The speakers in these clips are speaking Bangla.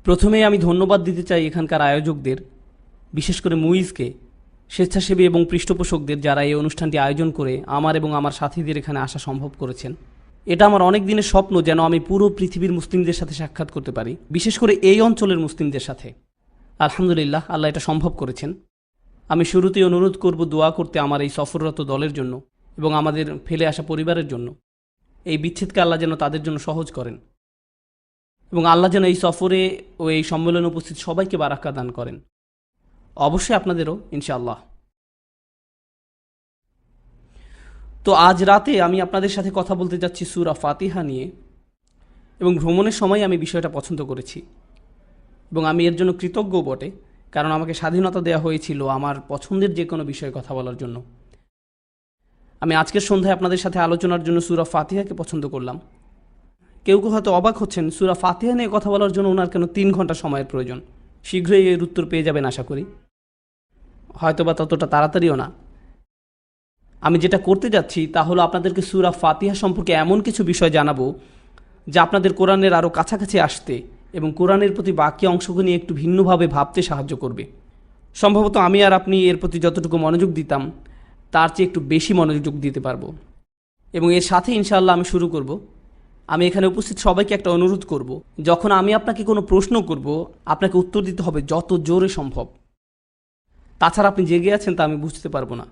প্রথমেই আমি ধন্যবাদ দিতে চাই এখানকার আয়োজকদের, বিশেষ করে মুইজকে, স্বেচ্ছাসেবী এবং পৃষ্ঠপোষকদের যারা এই অনুষ্ঠানটি আয়োজন করে আমার এবং আমার সাথীদের এখানে আসা সম্ভব করেছেন। এটা আমার অনেক দিনের স্বপ্ন যেন আমি পুরো পৃথিবীর মুসলিমদের সাথে সাক্ষাৎ করতে পারি, বিশেষ করে এই অঞ্চলের মুসলিমদের সাথে। আলহামদুলিল্লাহ, আল্লাহ এটা সম্ভব করেছেন। আমি শুরুতেই অনুরোধ করব দোয়া করতে আমার এই সফররত দলের জন্য এবং আমাদের ফেলে আসা পরিবারের জন্য। এই বিচ্ছেদকে আল্লাহ যেন তাদের জন্য সহজ করেন এবং আল্লাহ যেন এই সফরে ও এই সম্মেলনে উপস্থিত সবাইকে বারাকা দান করেন, অবশ্যই আপনাদেরও ইনশাআল্লাহ। তো আজ রাতে আমি আপনাদের সাথে কথা বলতে যাচ্ছি সূরা ফাতিহা নিয়ে, এবং ভ্রমণের সময় আমি বিষয়টা পছন্দ করেছি এবং আমি এর জন্য কৃতজ্ঞ বটে, কারণ আমাকে স্বাধীনতা দেওয়া হয়েছিল আমার পছন্দের যে কোনো বিষয়ে কথা বলার জন্য। আমি আজকের সন্ধ্যায় আপনাদের সাথে আলোচনার জন্য সূরা ফাতিহাকে পছন্দ করলাম। কেউ কেউ হয়তো অবাক হচ্ছেন, সূরা ফাতিহা নিয়ে কথা বলার জন্য ওনার কেন 3 ঘন্টা সময়ের প্রয়োজন? শীঘ্রই এর উত্তর পেয়ে যাবেন আশা করি, হয়তোবা ততটা তাড়াতাড়িও না। আমি যেটা করতে যাচ্ছি তা হলো আপনাদেরকে সূরা ফাতিহা সম্পর্কে এমন কিছু বিষয় জানাবো যা আপনাদের কোরআনের আরও কাছাকাছি আসতে এবং কোরআনের প্রতি বাকি অংশকে নিয়ে একটু ভিন্নভাবে ভাবতে সাহায্য করবে। সম্ভবত আমি আর আপনি এর প্রতি যতটুকু মনোযোগ দিতাম তার চেয়ে একটু বেশি মনোযোগ দিতে পারবো। এবং এর সাথে ইনশাআল্লাহ আমি শুরু করব। আমি এখানে উপস্থিত সবাইকে একটা অনুরোধ করব, যখন আমি আপনাকে কোনো প্রশ্ন করব আপনাকে উত্তর দিতে হবে যত জোরে সম্ভব। তাছাড়া আপনি জেগে আছেন তা আমি বুঝতে পারবো না।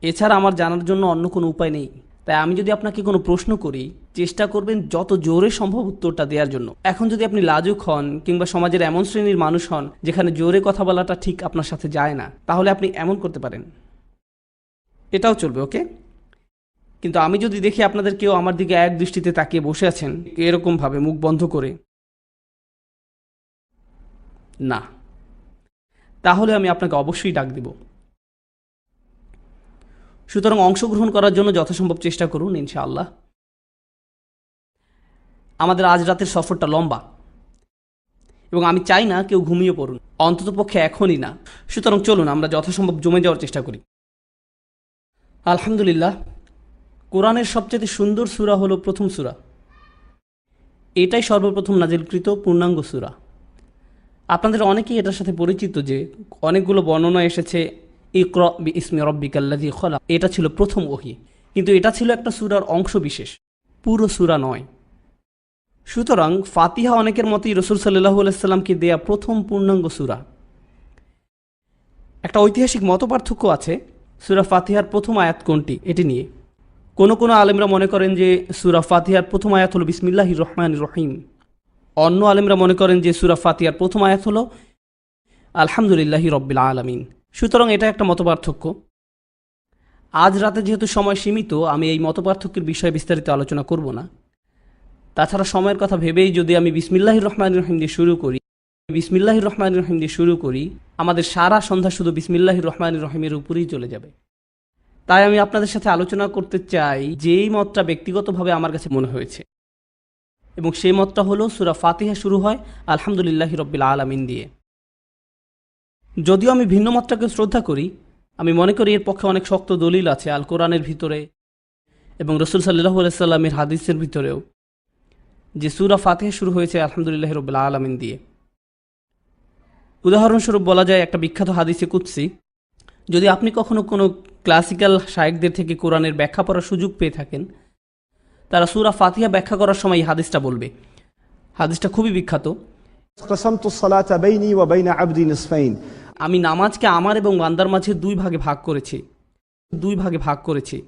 এছাড়া আমার জানার জন্য অন্য কোনো উপায় নেই। তাই আমি যদি আপনাকে কোনো প্রশ্ন করি, চেষ্টা করবেন যত জোরে সম্ভব উত্তরটা দেওয়ার জন্য। এখন যদি আপনি লাজুক হন কিংবা সমাজের এমন শ্রেণীর মানুষ হন যেখানে জোরে কথা বলাটা ঠিক আপনার সাথে যায় না, তাহলে আপনি এমন করতে পারেন, এটাও চলবে, ওকে? কিন্তু আমি যদি দেখি আপনাদের কেউ আমার দিকে এক দৃষ্টিতে তাকিয়ে বসে আছেন এরকমভাবে মুখ বন্ধ করে, না, তাহলে আমি আপনাকে অবশ্যই ডাক দিব। সুতরাং অংশগ্রহণ করার জন্য যথাসম্ভব চেষ্টা করুন ইনশাআল্লাহ। আমাদের আজ রাতের সফরটা লম্বা এবং আমি চাই না কেউ ঘুমিয়ে পড়ুন, অন্ততপক্ষে এখনই না। সুতরাং চলুন আমরা যথাসম্ভব জমে যাওয়ার চেষ্টা করি। আলহামদুলিল্লাহ, কোরআনের সবচেয়ে সুন্দর সূরা হলো প্রথম সূরা। এটাই সর্বপ্রথম নাজিলকৃত পূর্ণাঙ্গ সূরা। আপনাদের অনেকেই এটার সাথে পরিচিত যে অনেকগুলো বর্ণনা এসেছে ইকরা বিইসমি রাব্বিকাল্লাযী খলাক, এটা ছিল প্রথম ওহী, কিন্তু এটা ছিল একটা সূরার অংশ বিশেষ, পুরো সূরা নয়। সুতরাং ফাতিহা অনেকের মতেই রাসূল সাল্লাল্লাহু আলাইহি সাল্লামকে দেয়া প্রথম পূর্ণাঙ্গ সূরা। একটা ঐতিহাসিক মতপার্থক্য আছে সূরা ফাতিহার প্রথম আয়াত কোনটি এটি নিয়ে। কোনো আলেমরা মনে করেন যে সূরা ফাতিহার প্রথম আয়াত হলো বিসমিল্লাহির রহমানির রহিম। অন্য আলেমরা মনে করেন যে সূরা ফাতিহার প্রথম আয়াত হলো আলহামদুলিল্লাহি রব্বিল আলামিন। সুতরাং এটা একটা মতপার্থক্য। আজ রাতে যেহেতু সময় সীমিত, আমি এই মতপার্থক্যের বিষয়ে বিস্তারিত আলোচনা করব না। তাছাড়া সময়ের কথা ভেবেই যদি আমি বিসমিল্লাহির রহমানির রহিম দিয়ে শুরু করি, আমাদের সারা সন্ধ্যা শুধু বিসমিল্লাহির রহমানির রহিমের উপরেই চলে যাবে। তাই আমি আপনাদের সাথে আলোচনা করতে চাই যেই মতটা ব্যক্তিগতভাবে আমার কাছে মনে হয়েছে, এবং সেই মতটা হলো সূরা ফাতিহা শুরু হয় আলহামদুলিল্লাহি রব্বিল আলামিন দিয়ে। যদিও আমি ভিন্ন মতটাকে শ্রদ্ধা করি, আমি মনে করি এর পক্ষে অনেক শক্ত দলিল আছে আল কোরআনের ভিতরে এবং রাসূল সাল্লাল্লাহু আলাইহি সাল্লামের হাদিসের ভিতরেও, যে সূরা ফাতিহা শুরু হয়েছে আলহামদুলিল্লাহি রব্বিল আলামিন দিয়ে। উদাহরণস্বরূপ বলা যায় একটা বিখ্যাত হাদিসে কুদসি, যদি আপনি কখনো কোনো ক্লাসিক্যাল শায়েখদের থেকে কোরআনের ব্যাখ্যা পড়ার সুযোগ পেয়ে থাকেন, তারা সূরা ফাতিহা ব্যাখ্যা করার সময় এই হাদিসটা বলবে। হাদিসটা খুবই বিখ্যাত। আমি নামাজকে আমার এবং বান্দার মাঝে দুই ভাগে ভাগ করেছি।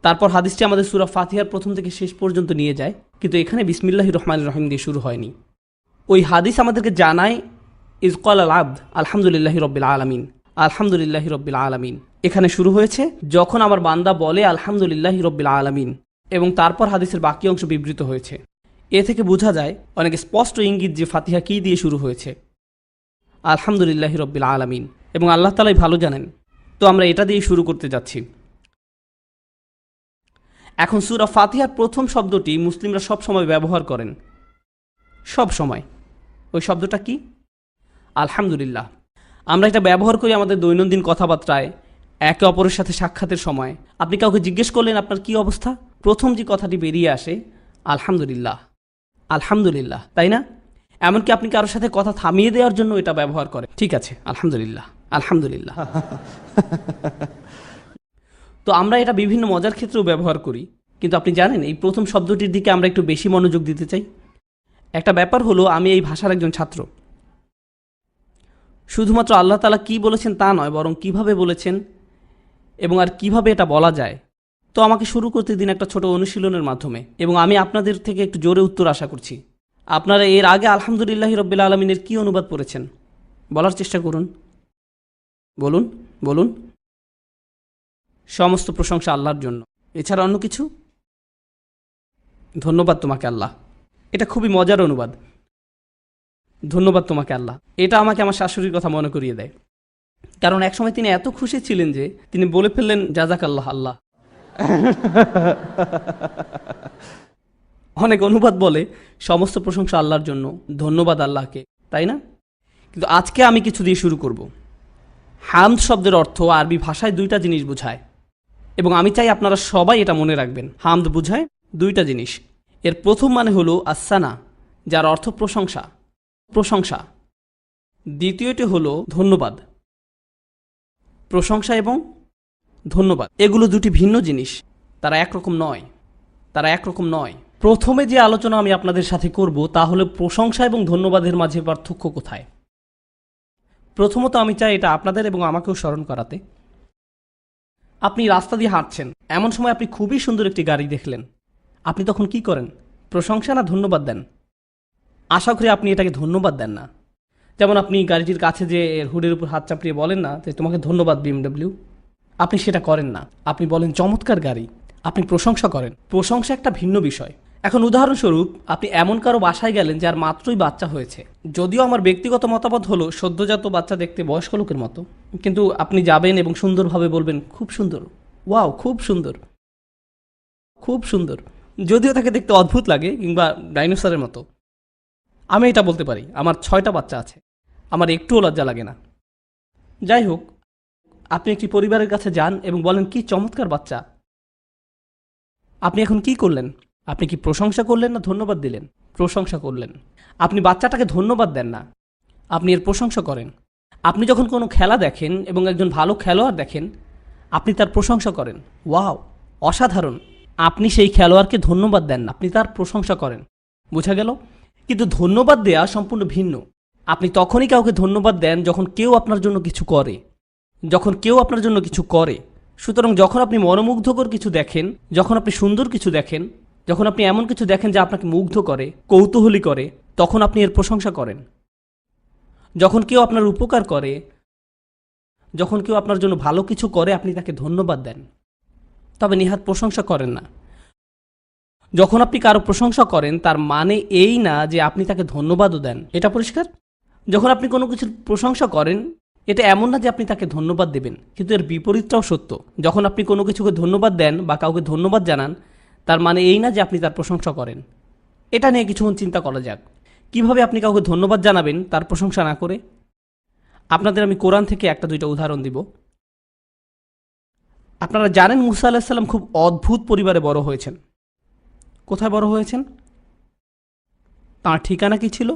তারপর হাদিসটি আমাদের সূরা ফাতিহার প্রথম থেকে শেষ পর্যন্ত নিয়ে যায়, কিন্তু এখানে বিসমিল্লাহির রহমানির রহিম দিয়ে শুরু হয়নি। ওই হাদিস আমাদেরকে জানায় ইজ ক্বাল আল আবদ আলহামদুলিল্লাহি রব্বিল আলামিন, আলহামদুলিল্লাহি রব্বিল আলামিন। এখানে শুরু হয়েছে যখন আমার বান্দা বলে আলহামদুলিল্লাহি রব্বিল আলামিন, এবং তারপর হাদিসের বাকি অংশ বিবৃত হয়েছে। এ থেকে বোঝা যায় অনেক স্পষ্ট ইঙ্গিত যে ফাতিহা কী দিয়ে শুরু হয়েছে, আলহামদুলিল্লাহি রব্বিল আলামিন, এবং আল্লাহ তাআলাই ভালো জানেন। তো আমরা এটা দিয়ে শুরু করতে যাচ্ছি। এখন সূরা ফাতিহার প্রথম শব্দটি মুসলিমরা সব সময় ব্যবহার করেন, সব সময়। ওই শব্দটা কি? আলহামদুলিল্লাহ। আমরা এটা ব্যবহার করি আমাদের দৈনন্দিন কথাবার্তায়, একে অপরের সাথে সাক্ষাতের সময়। আপনি কাউকে জিজ্ঞেস করলেন আপনার কি অবস্থা, প্রথম যে কথাটি বেরিয়ে আসে আলহামদুলিল্লাহ, আলহামদুলিল্লাহ, তাই না? এমনকি আপনি কারোর সাথে কথা থামিয়ে দেওয়ার জন্য এটা ব্যবহার করেন। ঠিক আছে, আলহামদুলিল্লাহ, আলহামদুলিল্লাহ। তো আমরা এটা বিভিন্ন মজার ক্ষেত্রেও ব্যবহার করি, কিন্তু আপনি জানেন এই প্রথম শব্দটির দিকে আমরা একটু বেশি মনোযোগ দিতে চাই। একটা ব্যাপার হলো, আমি এই ভাষার একজন ছাত্র। শুধুমাত্র আল্লাহ তাআলা কি বলেছেন তা নয়, বরং কিভাবে বলেছেন এবং আর কিভাবে এটা বলা যায়। তো আমাকে শুরু করতে দিন একটা ছোট অনুশীলনের মাধ্যমে, এবং আমি আপনাদের থেকে একটু জোরে উত্তর আশা করছি। আপনারা এর আগে আলহামদুলিল্লাহি রাব্বিল আলামিনের কি অনুবাদ পড়েছেন বলার চেষ্টা করুন। বলুন বলুন। সমস্ত প্রশংসা আল্লাহর জন্য, এছাড়া অন্য কিছু? ধন্যবাদ তোমাকে আল্লাহ। এটা খুবই মজার অনুবাদ। ধন্যবাদ তোমাকে আল্লাহ। এটা আমাকে আমার শাশুড়ির কথা মনে করিয়ে দেয়, কারণ একসময় তিনি এত খুশি ছিলেন যে তিনি বলে ফেললেন জাযাক আল্লাহ আল্লাহ। অনেক অনুবাদ বলে সমস্ত প্রশংসা আল্লাহর জন্য, ধন্যবাদ আল্লাহকে, তাই না? কিন্তু আজকে আমি কিছু দিয়ে শুরু করব। হামদ শব্দের অর্থ আরবি ভাষায় দুইটা জিনিস বোঝায়, এবং আমি চাই আপনারা সবাই এটা মনে রাখবেন। হামদ বোঝায় দুইটা জিনিস। এর প্রথম মানে হলো আসানা, যার অর্থ প্রশংসা, প্রশংসা। দ্বিতীয়টি হলো ধন্যবাদ। প্রশংসা এবং ধন্যবাদ এগুলো দুটি ভিন্ন জিনিস, তারা একরকম নয়, তারা একরকম নয়। প্রথমে যে আলোচনা আমি আপনাদের সাথে করব তা হলো প্রশংসা এবং ধন্যবাদের মাঝে পার্থক্য কোথায়। প্রথমত আমি চাই এটা আপনাদের এবং আমাকেও স্মরণ করাতে। আপনি রাস্তা দিয়ে হাঁটছেন, এমন সময় আপনি খুবই সুন্দর একটি গাড়ি দেখলেন। আপনি তখন কি করেন? প্রশংসা না ধন্যবাদ দেন? আশা করি আপনি এটাকে ধন্যবাদ দেন না। যেমন আপনি গাড়িটির কাছে যে এর হুডের উপর হাত চাপড়িয়ে বলেন না যে তোমাকে ধন্যবাদ BMW, আপনি সেটা করেন না। আপনি বলেন চমৎকার গাড়ি, আপনি প্রশংসা করেন। প্রশংসা একটা ভিন্ন বিষয়। এখন উদাহরণস্বরূপ আপনি এমন কারো বাসায় গেলেন যার মাত্রই বাচ্চা হয়েছে। যদিও আমার ব্যক্তিগত মতামত হলো সদ্যজাত বাচ্চা দেখতে বয়স্ক লোকের মতো, কিন্তু আপনি যাবেন এবং সুন্দরভাবে বলবেন খুব সুন্দর, ওয়াও খুব সুন্দর, খুব সুন্দর। যদিও তাকে দেখতে অদ্ভুত লাগে কিংবা ডাইনোসরের মতো। আমি এটা বলতে পারি, আমার 6টা বাচ্চা আছে, আমার একটুও লজ্জা লাগে না। যাই হোক, আপনি একটি পরিবারের কাছে যান এবং বলেন কি চমৎকার বাচ্চা। আপনি এখন কি করলেন? আপনি কি প্রশংসা করলেন না ধন্যবাদ দিলেন? প্রশংসা করলেন। আপনি বাচ্চাটাকে ধন্যবাদ দেন না, আপনি এর প্রশংসা করেন। আপনি যখন কোনো খেলা দেখেন এবং একজন ভালো খেলোয়াড় দেখেন, আপনি তার প্রশংসা করেন, ওয়াও অসাধারণ। আপনি সেই খেলোয়াড়কে ধন্যবাদ দেন না, আপনি তার প্রশংসা করেন। বোঝা গেল? কিন্তু ধন্যবাদ দেয়া সম্পূর্ণ ভিন্ন। আপনি তখনই কাউকে ধন্যবাদ দেন যখন কেউ আপনার জন্য কিছু করে, যখন কেউ আপনার জন্য কিছু করে। সুতরাং যখন আপনি মনোমুগ্ধকর কিছু দেখেন, যখন আপনি সুন্দর কিছু দেখেন, যখন আপনি এমন কিছু দেখেন যা আপনাকে মুগ্ধ করে, কৌতূহলী করে, তখন আপনি এর প্রশংসা করেন। যখন কেউ আপনার উপকার করে, যখন কেউ আপনার জন্য ভালো কিছু করে, আপনি তাকে ধন্যবাদ দেন, তবে নেহাত প্রশংসা করেন না। যখন আপনি কারো প্রশংসা করেন তার মানে এই না যে আপনি তাকে ধন্যবাদও দেন। এটা পরিষ্কার? যখন আপনি কোনো কিছুর প্রশংসা করেন, এটা এমন না যে আপনি তাকে ধন্যবাদ দেবেন, কিন্তু এর বিপরীতটাও সত্য। যখন আপনি কোনো কিছুকে ধন্যবাদ দেন বা কাউকে ধন্যবাদ জানান, তার মানে এই না যে আপনি তার প্রশংসা করেন। এটা নিয়ে কিছুক্ষণ চিন্তা করা যাক। কিভাবে আপনি কাউকে ধন্যবাদ জানাবেন তার প্রশংসা না করে? আপনাদের আমি কোরআন থেকে একটা দুইটা উদাহরণ দিব। আপনারা জানেন মুসা আলাইহিস সালাম খুব অদ্ভুত পরিবারে বড় হয়েছেন। কোথায় বড় হয়েছেন? তাঁর ঠিকানা কি ছিল?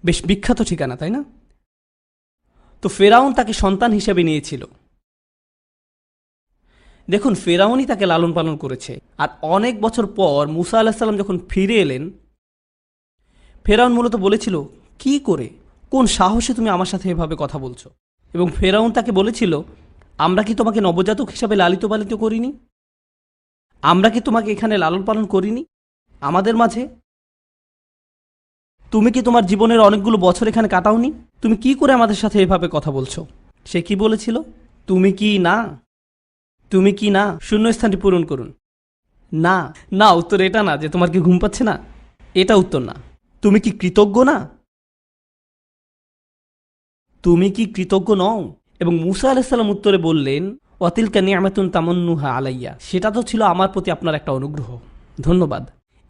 বেশ বিখ্যাত ঠিকানা, তাই না? তো ফেরাউন তাকে সন্তান হিসেবে নিয়েছিল। দেখুন, ফেরাউনই তাকে লালন পালন করেছে। আর অনেক বছর পর মুসা আলাইহিস সালাম যখন ফিরে এলেন, ফেরাউন মূলত বলেছিল, কি করে, কোন সাহসে তুমি আমার সাথে এভাবে কথা বলছো? এবং ফেরাউন তাকে বলেছিল, আমরা কি তোমাকে নবজাতক হিসাবে লালিত পালিত করিনি? আমরা কি তোমাকে এখানে লালন পালন করিনি আমাদের মাঝে? তুমি কি তোমার জীবনের অনেকগুলো বছর এখানে কাটাওনি? তুমি কি করে আমাদের সাথে এভাবে কথা বলছো? সে কি বলেছিল? তুমি কি না, তুমি কি না, শূন্যস্থানটি পূরণ করুন। না না, উত্তর এটা না যে তোমার কি ঘুম পাচ্ছে না, এটা উত্তর না। তুমি কি কৃতজ্ঞ না? তুমি কি কৃতজ্ঞ নও? এবং মুসা আলাইহিস সালাম উত্তরে বললেন, ওয়াতিলকা নি'মাতুন তামান্নুহা আলাইয়া, সেটা তো ছিল আমার প্রতি আপনার একটা অনুগ্রহ, ধন্যবাদ।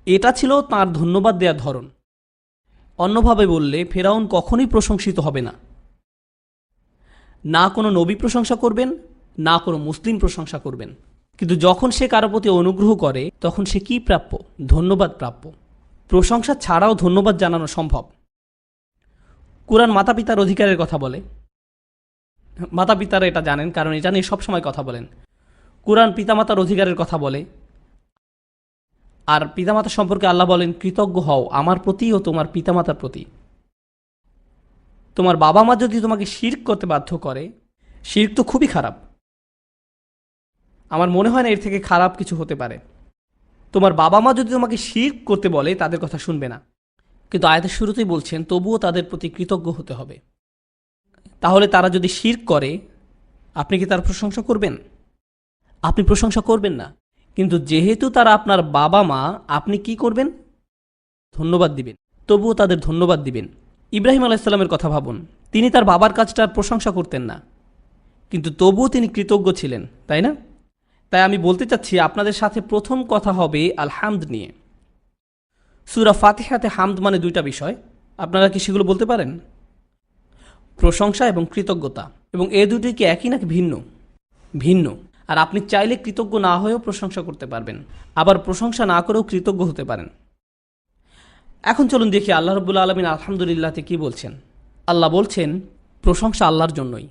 এটা ছিল তার ধন্যবাদ দেওয়ার ধরন। অন্যভাবে বললে ফেরাউন কখনোই প্রশংসিত হবে না। না কোনো নবী প্রশংসা করবেন, না কোনো মুসলিম প্রশংসা করবেন। কিন্তু যখন সে কারো প্রতি অনুগ্রহ করে তখন সে কি প্রাপ্য? ধন্যবাদ প্রাপ্য। প্রশংসা ছাড়াও ধন্যবাদ জানানো সম্ভব। কুরআন মাতা পিতার অধিকারের কথা বলে। মাতা পিতারা এটা জানেন, কারণ এটা নিয়ে সবসময় কথা বলেন। কুরআন পিতামাতার অধিকারের কথা বলে, আর পিতামাতা সম্পর্কে আল্লাহ বলেন, কৃতজ্ঞ হও আমার প্রতি ও তোমার পিতামাতার প্রতি। তোমার বাবা মা যদি তোমাকে শিরক করতে বাধ্য করে, শিরক তো খুবই খারাপ, আমার মনে হয় না এর থেকে খারাপ কিছু হতে পারে। তোমার বাবা মা যদি তোমাকে শিরক করতে বলে, তাদের কথা শুনবে না, কিন্তু আয়াতের শুরুতেই বলছেন তবুও তাদের প্রতি কৃতজ্ঞ হতে হবে। তাহলে তারা যদি শিরক করে, আপনি কি তার প্রশংসা করবেন? আপনি প্রশংসা করবেন না। কিন্তু যেহেতু তারা আপনার বাবা মা, আপনি কি করবেন? ধন্যবাদ দিবেন। তবুও তাদের ধন্যবাদ দিবেন। ইব্রাহিম আলাইহিসসালামের কথা ভাবুন, তিনি তার বাবার কাজটার প্রশংসা করতেন না, কিন্তু তবুও তিনি কৃতজ্ঞ ছিলেন, তাই না? তাই আমি বলতে চাচ্ছি, আপনাদের সাথে প্রথম কথা হবে আল হামদ নিয়ে। সূরা ফাতিহাতে হামদ মানে দুইটা বিষয়, আপনারা কি সেগুলো বলতে পারেন? প্রশংসা এবং কৃতজ্ঞতা। এবং এ দুটি কি একই নাকি ভিন্ন? ভিন্ন। আর আপনি চাইলে কৃতজ্ঞ না হয়েও প্রশংসা করতে পারবেন, আবার প্রশংসা না করেও কৃতজ্ঞ হতে পারেন। এখন চলুন দেখি আল্লাহ রাব্বুল আলামিন আলহামদুলিল্লাহতে কি বলছেন। আল্লাহ বলছেন প্রশংসা আল্লাহর জন্যই।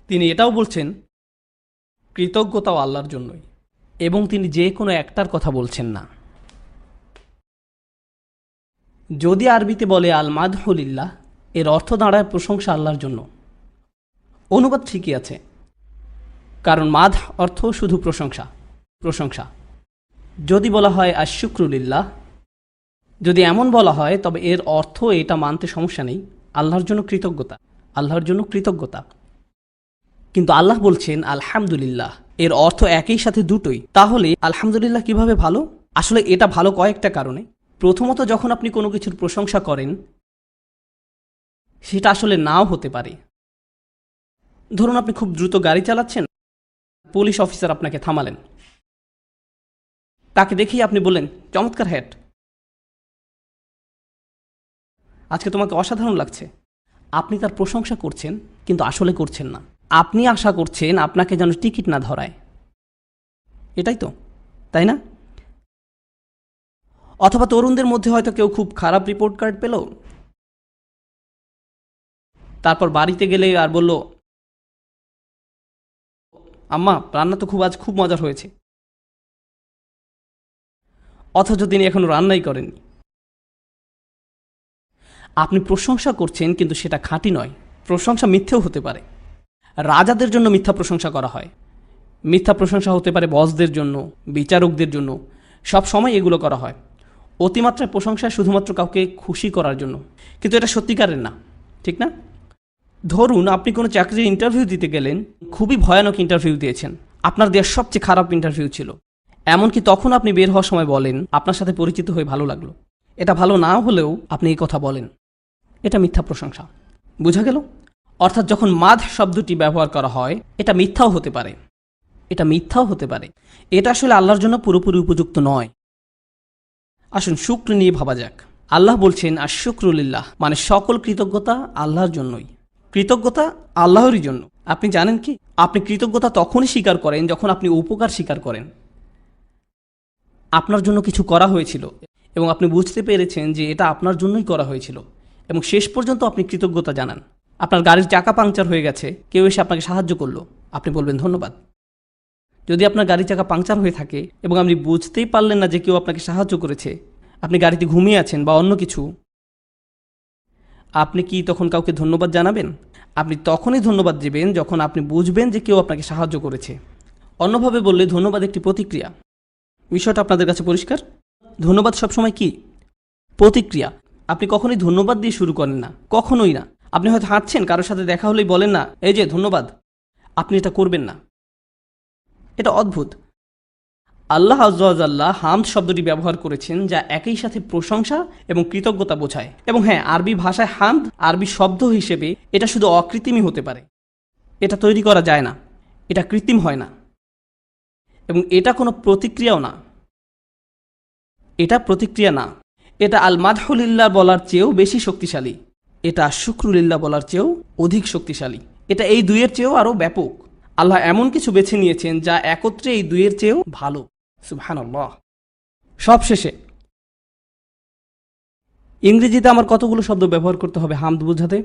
তিনি এটাও বলছেন কৃতজ্ঞতাও আল্লাহর জন্যই, এবং তিনি যে কোনো একটার কথা বলছেন না। যদি আরবিতে বলে আল মাদহুলিল্লাহ, এর অর্থ দাঁড়ায় প্রশংসা আল্লাহর জন্য। অনুবাদ ঠিকই আছে, কারণ মাদ অর্থ শুধু প্রশংসা, প্রশংসা। যদি বলা হয় আশ-শুকরুলিল্লাহ, যদি এমন বলা হয়, তবে এর অর্থ এটা মানতে সমস্যা নেই, আল্লাহর জন্য কৃতজ্ঞতা, আল্লাহর জন্য কৃতজ্ঞতা। কিন্তু আল্লাহ বলছেন আলহামদুলিল্লাহ, এর অর্থ একই সাথে দুটোই। তাহলে আলহামদুলিল্লাহ কিভাবে ভালো? আসলে এটা ভালো কয়েকটা কারণে। প্রথমত, যখন আপনি কোনো কিছুর প্রশংসা করেন, সেটা আসলে নাও হতে পারে। ধরুন আপনি খুব দ্রুত গাড়ি চালাচ্ছেন, পুলিশ অফিসার আপনাকে থামালেন, তাকে দেখেই আপনি বললেন চমৎকার হ্যাট, আজকে তোমাকে অসাধারণ লাগছে। আপনি তার প্রশংসা করছেন, কিন্তু আসলে করছেন না। আপনি আশা করছেন আপনাকে যেন টিকিট না ধরায়, এটাই তো, তাই না? অথবা তরুণদের মধ্যে হয়তো কেউ খুব খারাপ রিপোর্ট কার্ড পেল, তারপর বাড়িতে গেলে আর বলল, আম্মা রান্না তো আজ খুব মজার হয়েছে, অথচ তিনি এখনো রান্নাই করেননি। আপনি প্রশংসা করছেন, কিন্তু সেটা খাঁটি নয়। প্রশংসা মিথ্যেও হতে পারে। রাজাদের জন্য মিথ্যা প্রশংসা করা হয়, মিথ্যা প্রশংসা হতে পারে বসদের জন্য, বিচারকদের জন্য, সব সময় এগুলো করা হয়। অতিমাত্রায় প্রশংসা শুধুমাত্র কাউকে খুশি করার জন্য, কিন্তু এটা সত্যিকারের না, ঠিক না? ধরুন আপনি কোনো চাকরির ইন্টারভিউ দিতে গেলেন, খুবই ভয়ানক ইন্টারভিউ দিয়েছেন, আপনার দেওয়ার সবচেয়ে খারাপ ইন্টারভিউ ছিল। এমনকি তখন আপনি বের হওয়ার সময় বলেন আপনার সাথে পরিচিত হয়ে ভালো লাগলো। এটা ভালো না হলেও আপনি এই কথা বলেন, এটা মিথ্যা প্রশংসা। বোঝা গেল? অর্থাৎ যখন মাদ শব্দটি ব্যবহার করা হয়, এটা মিথ্যাও হতে পারে, এটা মিথ্যাও হতে পারে। এটা আসলে আল্লাহর জন্য পুরোপুরি উপযুক্ত নয়। আসুন শুকর নিয়ে ভাবা যাক। আল্লাহ বলছেন আশ-শুকরুলিল্লাহ, মানে সকল কৃতজ্ঞতা আল্লাহর জন্যই। কৃতজ্ঞতা আল্লাহরই জন্য। আপনি জানেন কি, আপনি কৃতজ্ঞতা তখনই স্বীকার করেন যখন আপনি উপকার স্বীকার করেন। আপনার জন্য কিছু করা হয়েছিল এবং আপনি বুঝতে পেরেছেন যে এটা আপনার জন্যই করা হয়েছিল, এবং শেষ পর্যন্ত আপনি কৃতজ্ঞতা জানান। আপনার গাড়ির চাকা পাংচার হয়ে গেছে, কেউ এসে আপনাকে সাহায্য করলো, আপনি বলবেন ধন্যবাদ। যদি আপনার গাড়ির চাকা পাংচার হয়ে থাকে এবং আপনি বুঝতেই পারলেন না যে কেউ আপনাকে সাহায্য করেছে, আপনি গাড়িতে ঘুমিয়ে আছেন বা অন্য কিছু, আপনি কি তখন কাউকে ধন্যবাদ জানাবেন? আপনি তখনই ধন্যবাদ দেবেন যখন আপনি বুঝবেন যে কেউ আপনাকে সাহায্য করেছে। অন্যভাবে বললে ধন্যবাদ একটি প্রতিক্রিয়া। বিষয়টা আপনাদের কাছে পরিষ্কার? ধন্যবাদ সবসময় কি? প্রতিক্রিয়া। আপনি কখনোই ধন্যবাদ দিয়ে শুরু করেন না, কখনোই না। আপনি হয়তো হাঁটছেন, কারোর সাথে দেখা হলেই বলেন না এই যে ধন্যবাদ। আপনি এটা করবেন না, এটা অদ্ভুত। আল্লাহ আযজা ওয়া জাল্লা হামদ শব্দটি ব্যবহার করেছেন, যা একই সাথে প্রশংসা এবং কৃতজ্ঞতা বোঝায়। এবং হ্যাঁ, আরবি ভাষায় হামদ আরবি শব্দ হিসেবে এটা শুধু অকৃত্রিমই হতে পারে, এটা তৈরি করা যায় না, এটা কৃত্রিম হয় না, এবং এটা কোনো প্রতিক্রিয়াও না। এটা প্রতিক্রিয়া না, এটা আল মাদহুলিল্লাহ বলার চেয়েও বেশি শক্তিশালী, এটা শুকরুলিল্লাহ বলার চেয়েও অধিক শক্তিশালী, এটা এই দুইয়ের চেয়েও আরও ব্যাপক। আল্লাহ এমন কিছু বেছে নিয়েছেন যা একত্রে এই দুইয়ের চেয়েও ভালো। সুবহানাল্লাহ। সবশেষে ইংরেজিতে আমার কতগুলো শব্দ ব্যবহার করতে হবে হামদ বোঝাতে?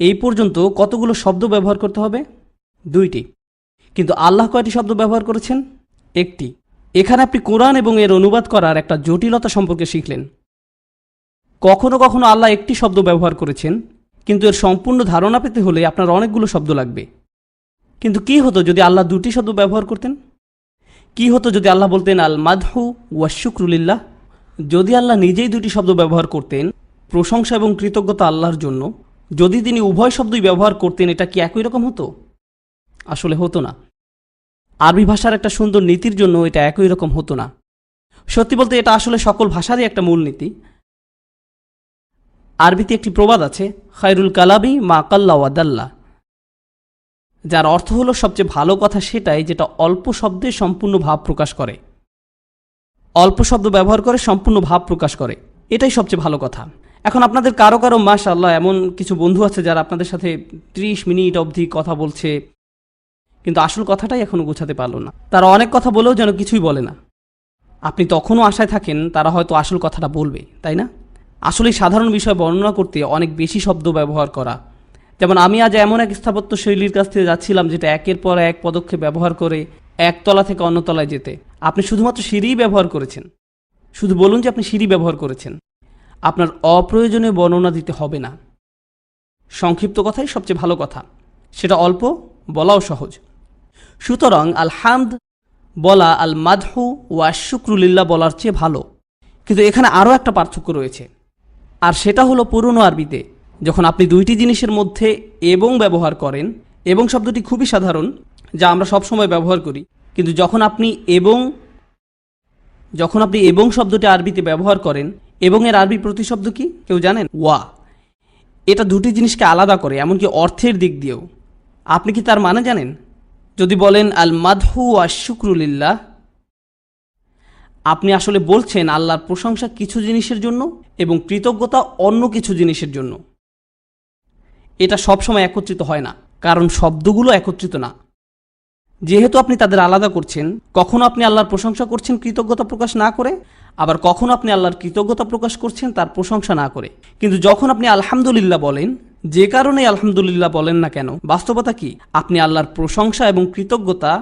এই পর্যন্ত কতগুলো শব্দ ব্যবহার করতে হবে? 2টি। কিন্তু আল্লাহ কয়টি শব্দ ব্যবহার করেছেন? 1টি। এখানে আপনি কোরআন এবং এর অনুবাদ করার একটা জটিলতা সম্পর্কে শিখলেন। কখনো কখনো আল্লাহ একটি শব্দ ব্যবহার করেছেন, কিন্তু এর সম্পূর্ণ ধারণা পেতে হলে আপনার অনেকগুলো শব্দ লাগবে। কিন্তু কি হতো যদি আল্লাহ 2টি শব্দ ব্যবহার করতেন? কি হতো যদি আল্লাহ বলতেন আল মাদহু ওয়া শুকরুলিল্লাহ? যদি আল্লাহ নিজেই 2টি শব্দ ব্যবহার করতেন, প্রশংসা এবং কৃতজ্ঞতা আল্লাহর জন্য, যদি তিনি উভয় শব্দই ব্যবহার করতেন, এটা কি একই রকম হতো? আসলে হতো না। আরবি ভাষার একটা সুন্দর নীতির জন্য এটা একই রকম হতো না। সত্যি বলতে এটা আসলে সকল ভাষারই একটা মূল নীতি। আরবিতে একটি প্রবাদ আছে, খায়রুল কালাবি মা কাল্লা ওয়াদাল্লা, যার অর্থ হলো সবচেয়ে ভালো কথা সেটাই যেটা অল্প শব্দে সম্পূর্ণ ভাব প্রকাশ করে। অল্প শব্দ ব্যবহার করে সম্পূর্ণ ভাব প্রকাশ করে, এটাই সবচেয়ে ভালো কথা। এখন আপনাদের কারো কারো মাশাআল্লাহ এমন কিছু বন্ধু আছে যারা আপনাদের সাথে 30 মিনিট অবধি কথা বলছে, কিন্তু আসল কথাটাই এখনো গোছাতে পারলো না। তারা অনেক কথা বলেও যেন কিছুই বলে না। আপনি তখনও আশায় থাকেন তারা হয়তো আসল কথাটা বলবে, তাই না? আসলে সাধারণ বিষয় বর্ণনা করতে অনেক বেশি শব্দ ব্যবহার করা। যেমন আমি আজ এমন এক স্থাপত্য শৈলীর কাছ থেকে যাচ্ছিলাম যেটা একের পর এক পদক্ষেপ ব্যবহার করে এক তলা থেকে অন্য তলায় যেতে। আপনি শুধুমাত্র সিঁড়িই ব্যবহার করেছেন। শুধু বলুন যে আপনি সিঁড়ি ব্যবহার করেছেন। আপনার অপ্রয়োজনীয় বর্ণনা দিতে হবে না। সংক্ষিপ্ত কথাই সবচেয়ে ভালো কথা, সেটা অল্প, বলাও সহজ। সুতরাং আল হামদ বলা আল মাদহু ওয়া শুকরুলিল্লাহ বলার চেয়ে ভালো। কিন্তু এখানে আরও একটা পার্থক্য রয়েছে, আর সেটা হলো পুরনো আরবিতে যখন আপনি 2টি জিনিসের মধ্যে এবং ব্যবহার করেন, এবং শব্দটি খুবই সাধারণ যা আমরা সবসময় ব্যবহার করি, কিন্তু যখন আপনি এবং শব্দটি আরবিতে ব্যবহার করেন, এবং এর আরবি প্রতিশব্দ কি কেউ জানেন? ওয়া। এটা 2টি জিনিসকে আলাদা করে, এমনকি অর্থের দিক দিয়েও। আপনি কি তার মানে জানেন? যদি বলেন আল মাদহু ওয়া শুকরুলিল্লাহ, আপনি আসলে বলছেন আল্লাহর প্রশংসা কিছু জিনিসের জন্য এবং কৃতজ্ঞতা অন্য কিছু জিনিসের জন্য। এটা সবসময় একত্রিত হয় না, কারণ শব্দগুলো একত্রিত না। যেহেতু আপনি তাদের আলাদা করছেন, কখনো আপনি আল্লাহর প্রশংসা করছেন কৃতজ্ঞতা প্রকাশ না করে, আবার কখনো আপনি আল্লাহর কৃতজ্ঞতা প্রকাশ করছেন তার প্রশংসা না করে। কিন্তু যখন আপনি আলহামদুলিল্লাহ বলেন, যে কারণেই আলহামদুলিল্লাহ বলেন না কেন, বাস্তবতা কি? আপনি আল্লাহর প্রশংসা এবং কৃতজ্ঞতা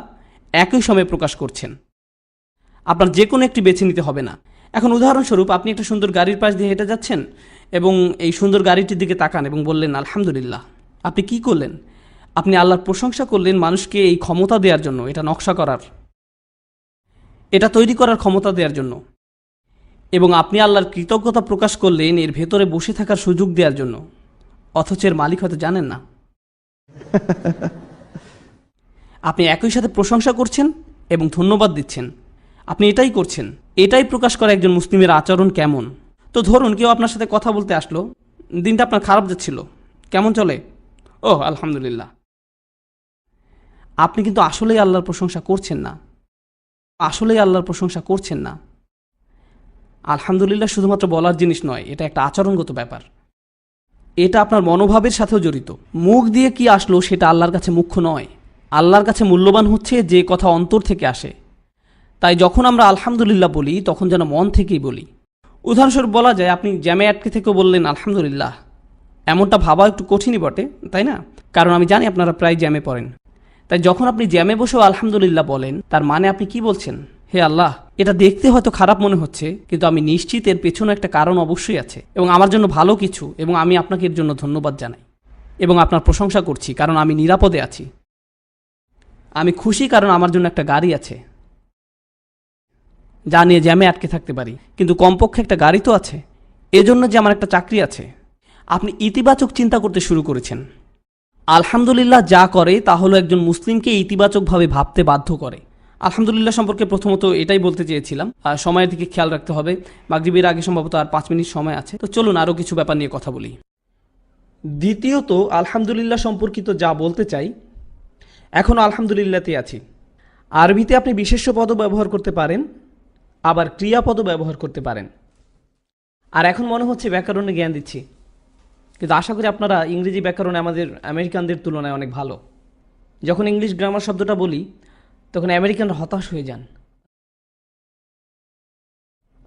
একই সময়ে প্রকাশ করছেন। আপনার যে কোনো একটি বেছে নিতে হবে না। এখন উদাহরণস্বরূপ আপনি একটা সুন্দর গাড়ির পাশ দিয়ে হেঁটে যাচ্ছেন এবং এই সুন্দর গাড়িটির দিকে তাকান এবং বললেন আলহামদুলিল্লাহ। আপনি কি করলেন? আপনি আল্লাহর প্রশংসা করলেন মানুষকে এই ক্ষমতা দেওয়ার জন্য, এটা নকশা করার, এটা তৈরি করার ক্ষমতা দেওয়ার জন্য। এবং আপনি আল্লাহর কৃতজ্ঞতা প্রকাশ করলেন এর ভেতরে বসে থাকার সুযোগ দেওয়ার জন্য, অথচ এর মালিক হয়তো জানেন না। আপনি একই সাথে প্রশংসা করছেন এবং ধন্যবাদ দিচ্ছেন। আপনি এটাই করছেন। এটাই প্রকাশ করে একজন মুসলিমের আচরণ কেমন। তো ধরুন কেউ আপনার সাথে কথা বলতে আসলো, দিনটা আপনার খারাপ যাচ্ছিল, কেমন চলে? ওহ আলহামদুলিল্লাহ। আপনি কিন্তু আসলেই আল্লাহর প্রশংসা করছেন না। আলহামদুলিল্লাহ শুধুমাত্র বলার জিনিস নয়, এটা একটা আচরণগত ব্যাপার। এটা আপনার মনোভাবের সাথেও জড়িত। মুখ দিয়ে কি আসলো সেটা আল্লাহর কাছে মুখ্য নয়। আল্লাহর কাছে মূল্যবান হচ্ছে যে কথা অন্তর থেকে আসে। তাই যখন আমরা আলহামদুলিল্লাহ বলি তখন যেন মন থেকেই বলি। উদাহরণস্বরূপ বলা যায়, আপনি জ্যামে আটকে থেকেও বললেন আলহামদুলিল্লাহ। এমনটা ভাবা একটু কঠিনই বটে, তাই না? কারণ আমি জানি আপনারা প্রায় জ্যামে পড়েন। তাই যখন আপনি জ্যামে বসেও আলহামদুলিল্লাহ বলেন, তার মানে আপনি কি বলছেন? হে আল্লাহ, এটা দেখতে হয়তো খারাপ মনে হচ্ছে, কিন্তু আমি নিশ্চিত এর পেছনে একটা কারণ অবশ্যই আছে এবং আমার জন্য ভালো কিছু, এবং আমি আপনাকে এর জন্য ধন্যবাদ জানাই এবং আপনার প্রশংসা করছি কারণ আমি নিরাপদে আছি। আমি খুশি কারণ আমার জন্য একটা গাড়ি আছে যা নিয়ে জ্যামে আটকে থাকতে পারি, কিন্তু কমপক্ষে একটা গাড়ি তো আছে। এজন্য যে আমার একটা চাকরি আছে। আপনি ইতিবাচক চিন্তা করতে শুরু করেছেন। আলহামদুলিল্লাহ যা করে তা হলো একজন মুসলিমকে ইতিবাচকভাবে ভাবতে বাধ্য করে। আলহামদুলিল্লাহ সম্পর্কে প্রথমত এটাই বলতে চেয়েছিলাম। আর সময়ের দিকে খেয়াল রাখতে হবে, মাগরিবের আগে সম্ভবত আর 5 মিনিট সময় আছে। তো চলুন আরও কিছু ব্যাপার নিয়ে কথা বলি। দ্বিতীয়ত আলহামদুলিল্লাহ সম্পর্কিত যা বলতে চাই, এখনও আলহামদুলিল্লাহতে আছি। আরবিতে আপনি বিশেষ্য পদও ব্যবহার করতে পারেন, আবার ক্রিয়াপদও ব্যবহার করতে পারেন। আর এখন মনে হচ্ছে ব্যাকরণে জ্ঞান দিচ্ছি, কিন্তু আশা করি আপনারা ইংরেজি ব্যাকরণে আমাদের আমেরিকানদের তুলনায় অনেক ভালো। যখন ইংলিশ গ্রামার শব্দটা বলি তখন আমেরিকানরা হতাশ হয়ে যান।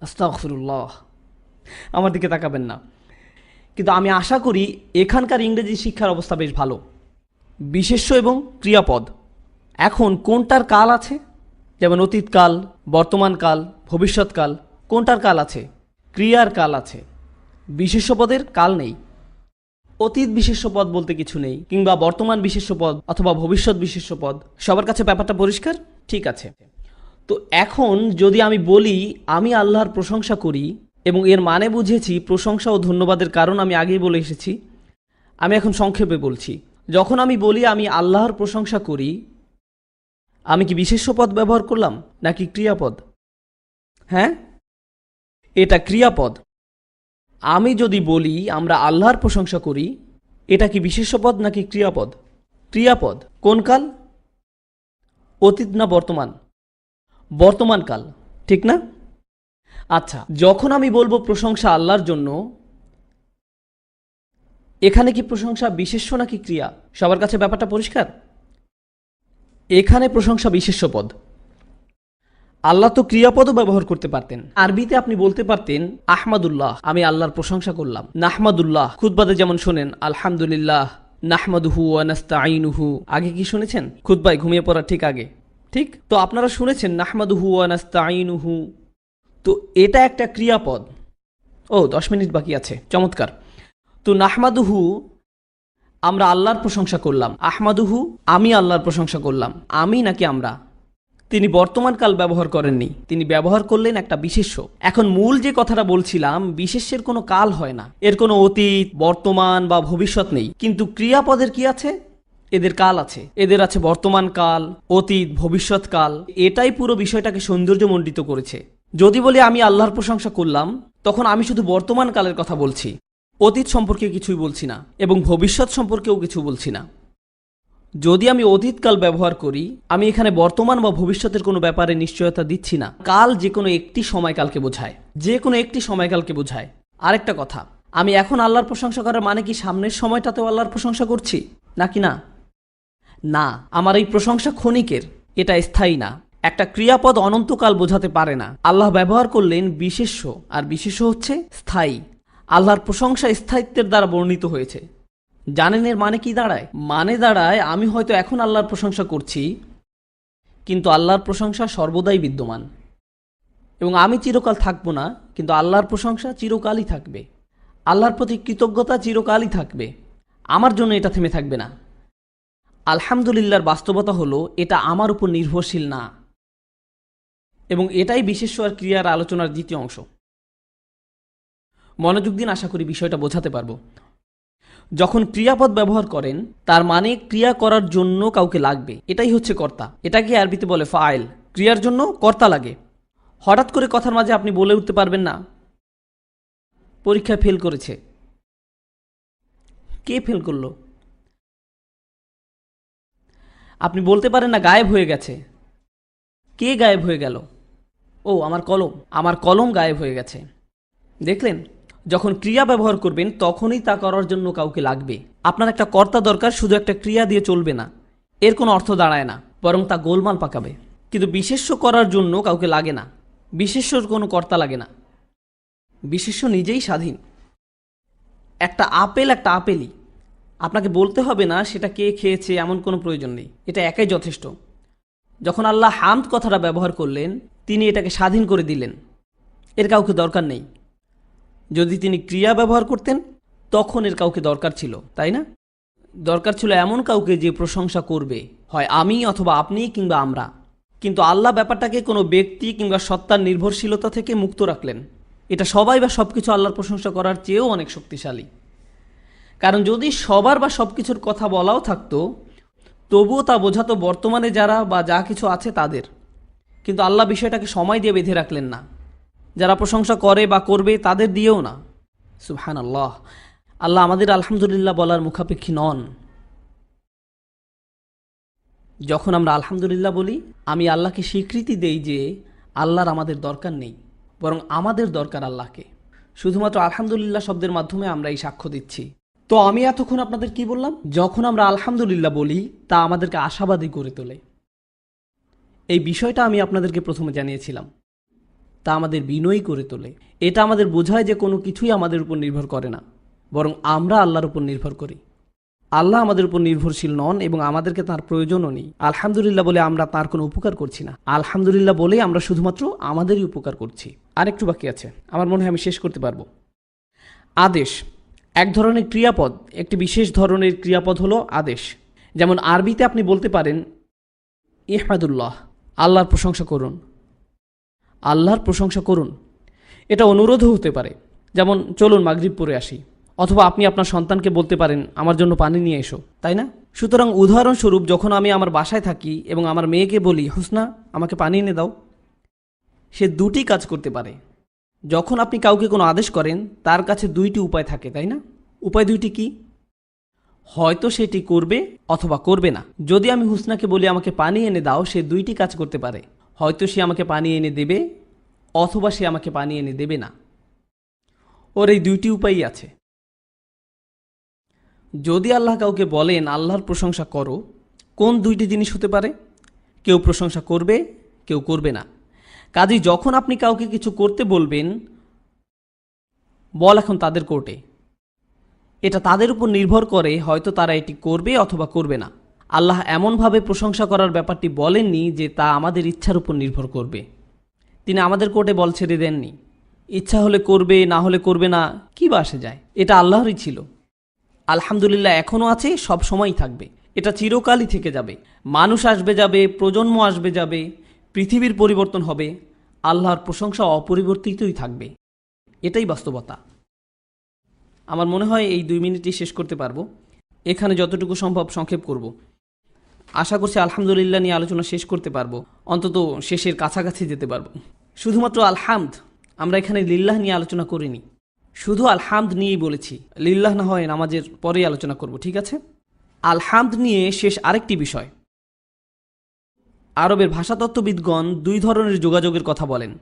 আস্তাগফিরুল্লাহ, আমার দিকে তাকাবেন না। কিন্তু আমি আশা করি এখানকার ইংরেজি শিক্ষার অবস্থা বেশ ভালো। বিশেষ্য এবং ক্রিয়াপদ, এখন কোনটার কাল আছে? যেমন অতীতকাল, বর্তমানকাল, ভবিষ্যৎকাল, কোনটার কাল আছে? ক্রিয়ার কাল আছে, বিশেষ্য পদের কাল নেই। অতীত বিশেষ্য পদ বলতে কিছু নেই, কিংবা বর্তমান বিশেষ্য পদ অথবা ভবিষ্যৎ বিশেষ্য পদ। সবার কাছে ব্যাপারটা পরিষ্কার? ঠিক আছে। তো এখন যদি আমি বলি আমি আল্লাহর প্রশংসা করি, এবং এর মানে বুঝেছি প্রশংসা ও ধন্যবাদের কারণ আমি আগেই বলে এসেছি, আমি এখন সংক্ষেপে বলছি। যখন আমি বলি আমি আল্লাহর প্রশংসা করি, আমি কি বিশেষ্য পদ ব্যবহার করলাম নাকি ক্রিয়াপদ? হ্যাঁ, এটা ক্রিয়াপদ। আমি যদি বলি আমরা আল্লাহর প্রশংসা করি, এটা কি বিশেষ্য পদ নাকি ক্রিয়াপদ? ক্রিয়াপদ। কোন কাল? অতীত না বর্তমান? বর্তমানকাল, ঠিক না? আচ্ছা, যখন আমি বলবো প্রশংসা আল্লাহর জন্য, এখানে কি প্রশংসা বিশেষ্য নাকি ক্রিয়া? সবার কাছে ব্যাপারটা পরিষ্কার? এখানে প্রশংসা বিশেষ্য পদ। আল্লাহ তো ক্রিয়াপদও ব্যবহার করতে পারতেন। আরবিতে আপনি বলতে পারতেন আহমাদুল্লাহ, আমি আল্লাহর প্রশংসা করলাম। নাহমাদুল্লাহ, খুতবাতে যেমন শোনেন আলহামদুলিল্লাহ নাহমাদুহু ওয়া নাস্তাঈনুহু। আগে কি শুনেছেন? খুতবায় ঘুমিয়ে পড়ার ঠিক আগে, ঠিক তো আপনারা শুনেছেন নাহমাদুহু ওয়া নাস্তাঈনুহু। তো এটা একটা ক্রিয়াপদ। ও 10 মিনিট বাকি আছে, চমৎকার। তো নাহমাদুহু, আমরা আল্লাহর প্রশংসা করলাম। আহমাদুহু, আমি আল্লাহর প্রশংসা করলাম। আমি নাকি আমরা? তিনি বর্তমানকাল ব্যবহার করেননি, তিনি ব্যবহার করলেন একটা বিশেষ্য। এখন মূল যে কথাটা বলছিলাম, বিশেষ্যের কোনো কাল হয় না, এর কোনো অতীত, বর্তমান বা ভবিষ্যৎ নেই। কিন্তু ক্রিয়াপদের কি আছে? এদের কাল আছে। এদের আছে বর্তমান কাল, অতীত, ভবিষ্যৎ কাল। এটাই পুরো বিষয়টাকে সৌন্দর্যমণ্ডিত করেছে। যদি বলি আমি আল্লাহর প্রশংসা করলাম, তখন আমি শুধু বর্তমান কালের কথা বলছি, অতীত সম্পর্কে কিছুই বলছি না এবং ভবিষ্যৎ সম্পর্কেও কিছু বলছি না। যদি আমি অতীতকাল ব্যবহার করি, আমি এখানে বর্তমান বা ভবিষ্যতের কোনো ব্যাপারে নিশ্চয়তা দিচ্ছি না। কাল যে কোনো একটি সময়কালকে বোঝায়, যে কোনো একটি সময়কালকে বোঝায়। আরেকটা কথা, আমি এখন আল্লাহর প্রশংসা করার মানে কি সামনের সময়টাতেও আল্লাহর প্রশংসা করছি নাকি না? না, আমার এই প্রশংসা ক্ষণিকের, এটা স্থায়ী না। একটা ক্রিয়াপদ অনন্তকাল বোঝাতে পারে না। আল্লাহ ব্যবহার করলেন বিশেষ্য, আর বিশেষ্য হচ্ছে স্থায়ী। আল্লাহর প্রশংসা স্থায়িত্বের দ্বারা বর্ণিত হয়েছে। জানেন এর মানে কি দাঁড়ায়? মানে দাঁড়ায় আমি হয়তো এখন আল্লাহর প্রশংসা করছি, কিন্তু আল্লাহর প্রশংসা সর্বদাই বিদ্যমান। এবং আমি চিরকাল থাকবো না, কিন্তু আল্লাহর প্রশংসা চিরকালই থাকবে। আল্লাহর প্রতি কৃতজ্ঞতা চিরকালই থাকবে। আমার জন্য এটা থেমে থাকবে না। আলহামদুলিল্লাহর বাস্তবতা হলো এটা আমার উপর নির্ভরশীল না। এবং এটাই বিশেষ্য আর ক্রিয়ার আলোচনার দ্বিতীয় অংশ। মনোযোগ দিন, আশা করি বিষয়টা বোঝাতে পারবো। যখন ক্রিয়াপদ ব্যবহার করেন, তার মানে ক্রিয়া করার জন্য কাউকে লাগবে, এটাই হচ্ছে কর্তা। এটাকে আরবিতে বলে ফাইল। ক্রিয়ার জন্য কর্তা লাগে। হঠাৎ করে কথার মাঝে আপনি বলে উঠতে পারবেন না পরীক্ষায় ফেল করেছে। কে ফেল করলো? আপনি বলতে পারেন না গায়েব হয়ে গেছে। কে গায়েব হয়ে গেল? ও, আমার কলম গায়েব হয়ে গেছে। দেখলেন, যখন ক্রিয়া ব্যবহার করবেন তখনই তা করার জন্য কাউকে লাগবে। আপনার একটা কর্তা দরকার, শুধু একটা ক্রিয়া দিয়ে চলবে না। এর কোনো অর্থ দাঁড়ায় না, বরং তা গোলমাল পাকাবে। কিন্তু বিশেষ্য করার জন্য কাউকে লাগে না, বিশেষ্যর কোনো কর্তা লাগে না। বিশেষ্য নিজেই স্বাধীন। একটা আপেল একটা আপেলই, আপনাকে বলতে হবে না সেটা কে খেয়েছে, এমন কোনো প্রয়োজন নেই। এটা একাই যথেষ্ট। যখন আল্লাহ হামদ কথাটা ব্যবহার করলেন, তিনি এটাকে স্বাধীন করে দিলেন, এর কাউকে দরকার নেই। যদি তিনি ক্রিয়া ব্যবহার করতেন, তখন এর কাউকে দরকার ছিল, তাই না? দরকার ছিল এমন কাউকে যে প্রশংসা করবে, হয় আমি অথবা আপনি কিংবা আমরা। কিন্তু আল্লাহ ব্যাপারটাকে কোনো ব্যক্তি কিংবা সত্তার নির্ভরশীলতা থেকে মুক্ত রাখলেন। এটা সবাই বা সবকিছু আল্লাহর প্রশংসা করার চেয়েও অনেক শক্তিশালী। কারণ যদি সবার বা সবকিছুর কথা বলাও থাকতো, তবুও তা বোঝাতো বর্তমানে যারা বা যা কিছু আছে তাদের। কিন্তু আল্লাহ বিষয়টাকে সময় দিয়ে বেঁধে রাখলেন না। যারা প্রশংসা করে বা করবে তাদের দিয়েও না। সুবহানাল্লাহ, আল্লাহ আমাদের আলহামদুলিল্লাহ বলার মুখাপেক্ষী নন। যখন আমরা আলহামদুলিল্লাহ বলি, আমি আল্লাহকে স্বীকৃতি দেই যে আল্লাহর আমাদের দরকার নেই, বরং আমাদের দরকার আল্লাহকে। শুধুমাত্র আলহামদুলিল্লাহ শব্দের মাধ্যমে আমরা এই সাক্ষ্য দিচ্ছি। তো আমি এতক্ষণ আপনাদের কি বললাম? যখন আমরা আলহামদুলিল্লাহ বলি, তা আমাদেরকে আশাবাদী করে তোলে। এই বিষয়টা আমি আপনাদেরকে প্রথমে জানিয়েছিলাম। তা আমাদের বিনয়ী করে তোলে। এটা আমাদের বোঝায় যে কোনো কিছুই আমাদের উপর নির্ভর করে না, বরং আমরা আল্লাহর উপর নির্ভর করি। আল্লাহ আমাদের উপর নির্ভরশীল নন এবং আমাদেরকে তার প্রয়োজনও নেই। আলহামদুলিল্লাহ বলে আমরা তার কোনো উপকার করছি না, আলহামদুলিল্লাহ বলে আমরা শুধুমাত্র আমাদেরই উপকার করছি। আরেকটু বাকি আছে, আমার মনে হয় আমি শেষ করতে পারবো। আদেশ এক ধরনের ক্রিয়াপদ, একটি বিশেষ ধরনের ক্রিয়াপদ হলো আদেশ। যেমন আরবিতে আপনি বলতে পারেন ইহমাদুল্লাহ, আল্লাহর প্রশংসা করুন, আল্লাহর প্রশংসা করুন। এটা অনুরোধও হতে পারে, যেমন চলুন মাগরিব পড়ে আসি। অথবা আপনি আপনার সন্তানকে বলতে পারেন আমার জন্য পানি নিয়ে এসো, তাই না? সুতরাং উদাহরণস্বরূপ যখন আমি আমার বাসায় থাকি এবং আমার মেয়েকে বলি হুসনা আমাকে পানি এনে দাও, সে দুটি কাজ করতে পারে। যখন আপনি কাউকে কোনো আদেশ করেন তার কাছে দুইটি উপায় থাকে, তাই না? উপায় দুইটি কি? হয়তো সেটি করবে অথবা করবে না। যদি আমি হুসনাকে বলি আমাকে পানি এনে দাও, সে দুইটি কাজ করতে পারে। হয়তো সে আমাকে পানি এনে দেবে অথবা সে আমাকে পানি এনে দেবে না। ওর এই দুইটি উপায়ই আছে। যদি আল্লাহ কাউকে বলেন আল্লাহর প্রশংসা করো, কোন দুইটি জিনিস হতে পারে? কেউ প্রশংসা করবে, কেউ করবে না। কাজেই যখন আপনি কাউকে কিছু করতে বলবেন, বল এখন তাদের কোর্টে, এটা তাদের উপর নির্ভর করে, হয়তো তারা এটি করবে অথবা করবে না। আল্লাহ এমনভাবে প্রশংসা করার ব্যাপারটি বলেননি যে তা আমাদের ইচ্ছার উপর নির্ভর করবে। তিনি আমাদের কোর্টে বল ছেড়ে দেননি। ইচ্ছা হলে করবে, না হলে করবে না, কি বা আসে যায়? এটা আল্লাহরই ছিল। আলহামদুলিল্লাহ এখনও আছে, সব সময়ই থাকবে। এটা চিরকালই থেকে যাবে। মানুষ আসবে যাবে, প্রজন্ম আসবে যাবে, পৃথিবীর পরিবর্তন হবে, আল্লাহর প্রশংসা অপরিবর্তিতই থাকবে। এটাই বাস্তবতা। আমার মনে হয় এই 2 মিনিটই শেষ করতে পারবো। এখানে যতটুকু সম্ভব সংক্ষেপ করব। আশা করছি আলহামদুলিল্লাহ নিয়ে আলোচনা শেষ করতে পারবো, অন্তত শেষের কাছাকাছি যেতে পারবো। শুধুমাত্র আলহামদ, আমরা এখানে লিল্লাহ নিয়ে আলোচনা করিনি, শুধু আলহামদ নিয়েই বলেছি। লিল্লাহ না হয় নামাজের পরেই আলোচনা করব, ঠিক আছে? আলহামদ নিয়ে শেষ আরেকটি বিষয়। আরবের ভাষাতত্ত্ববিদগণ 2 ধরনের যোগাযোগের কথা বলেন।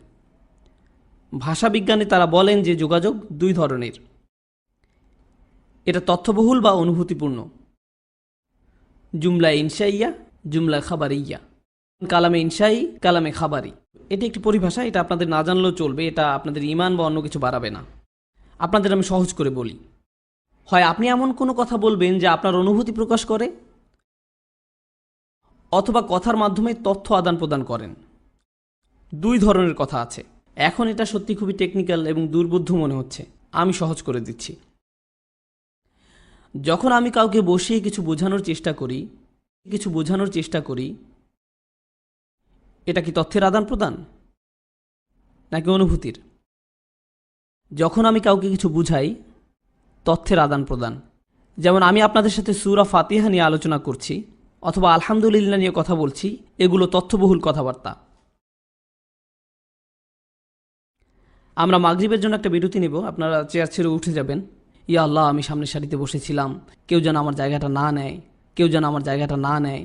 ভাষাবিজ্ঞানী তারা বলেন যে যোগাযোগ 2 ধরনের। এটা তথ্যবহুল বা অনুভূতিপূর্ণ। জুমলা ইনশাইয়া, জুমলা খাবারিয়া। কালামে ইনশাই, কালামে খাবারি। এটি একটি পরিভাষা, এটা আপনাদের না জানলেও চলবে। এটা আপনাদের ঈমান বা অন্য কিছু বাড়াবে না। আপনাদের আমি সহজ করে বলি। হয় আপনি এমন কোনো কথা বলবেন যা আপনার অনুভূতি প্রকাশ করে, অথবা কথার মাধ্যমে তথ্য আদান প্রদান করেন। 2 ধরনের কথা আছে। এখন এটা সত্যি খুবই টেকনিক্যাল এবং দুর্বোধ্য মনে হচ্ছে, আমি সহজ করে দিচ্ছি। যখন আমি কাউকে বসিয়ে কিছু বোঝানোর চেষ্টা করি, এটা কি তথ্যের আদান প্রদান নাকি অনুভূতির? যখন আমি কাউকে কিছু বুঝাই, তথ্যের আদান প্রদান। যেমন আমি আপনাদের সাথে সূরা ফাতিহা নিয়ে আলোচনা করছি অথবা আলহামদুলিল্লাহ নিয়ে কথা বলছি, এগুলো তথ্যবহুল কথাবার্তা। আমরা মাগরিবের জন্য একটা বিরতি নেব, আপনারা চেয়ার ছেড়ে উঠে যাবেন। ইয়া আল্লাহ, আমি সামনের সারিতে বসেছিলাম, কেউ যেন আমার জায়গাটা না নেয়।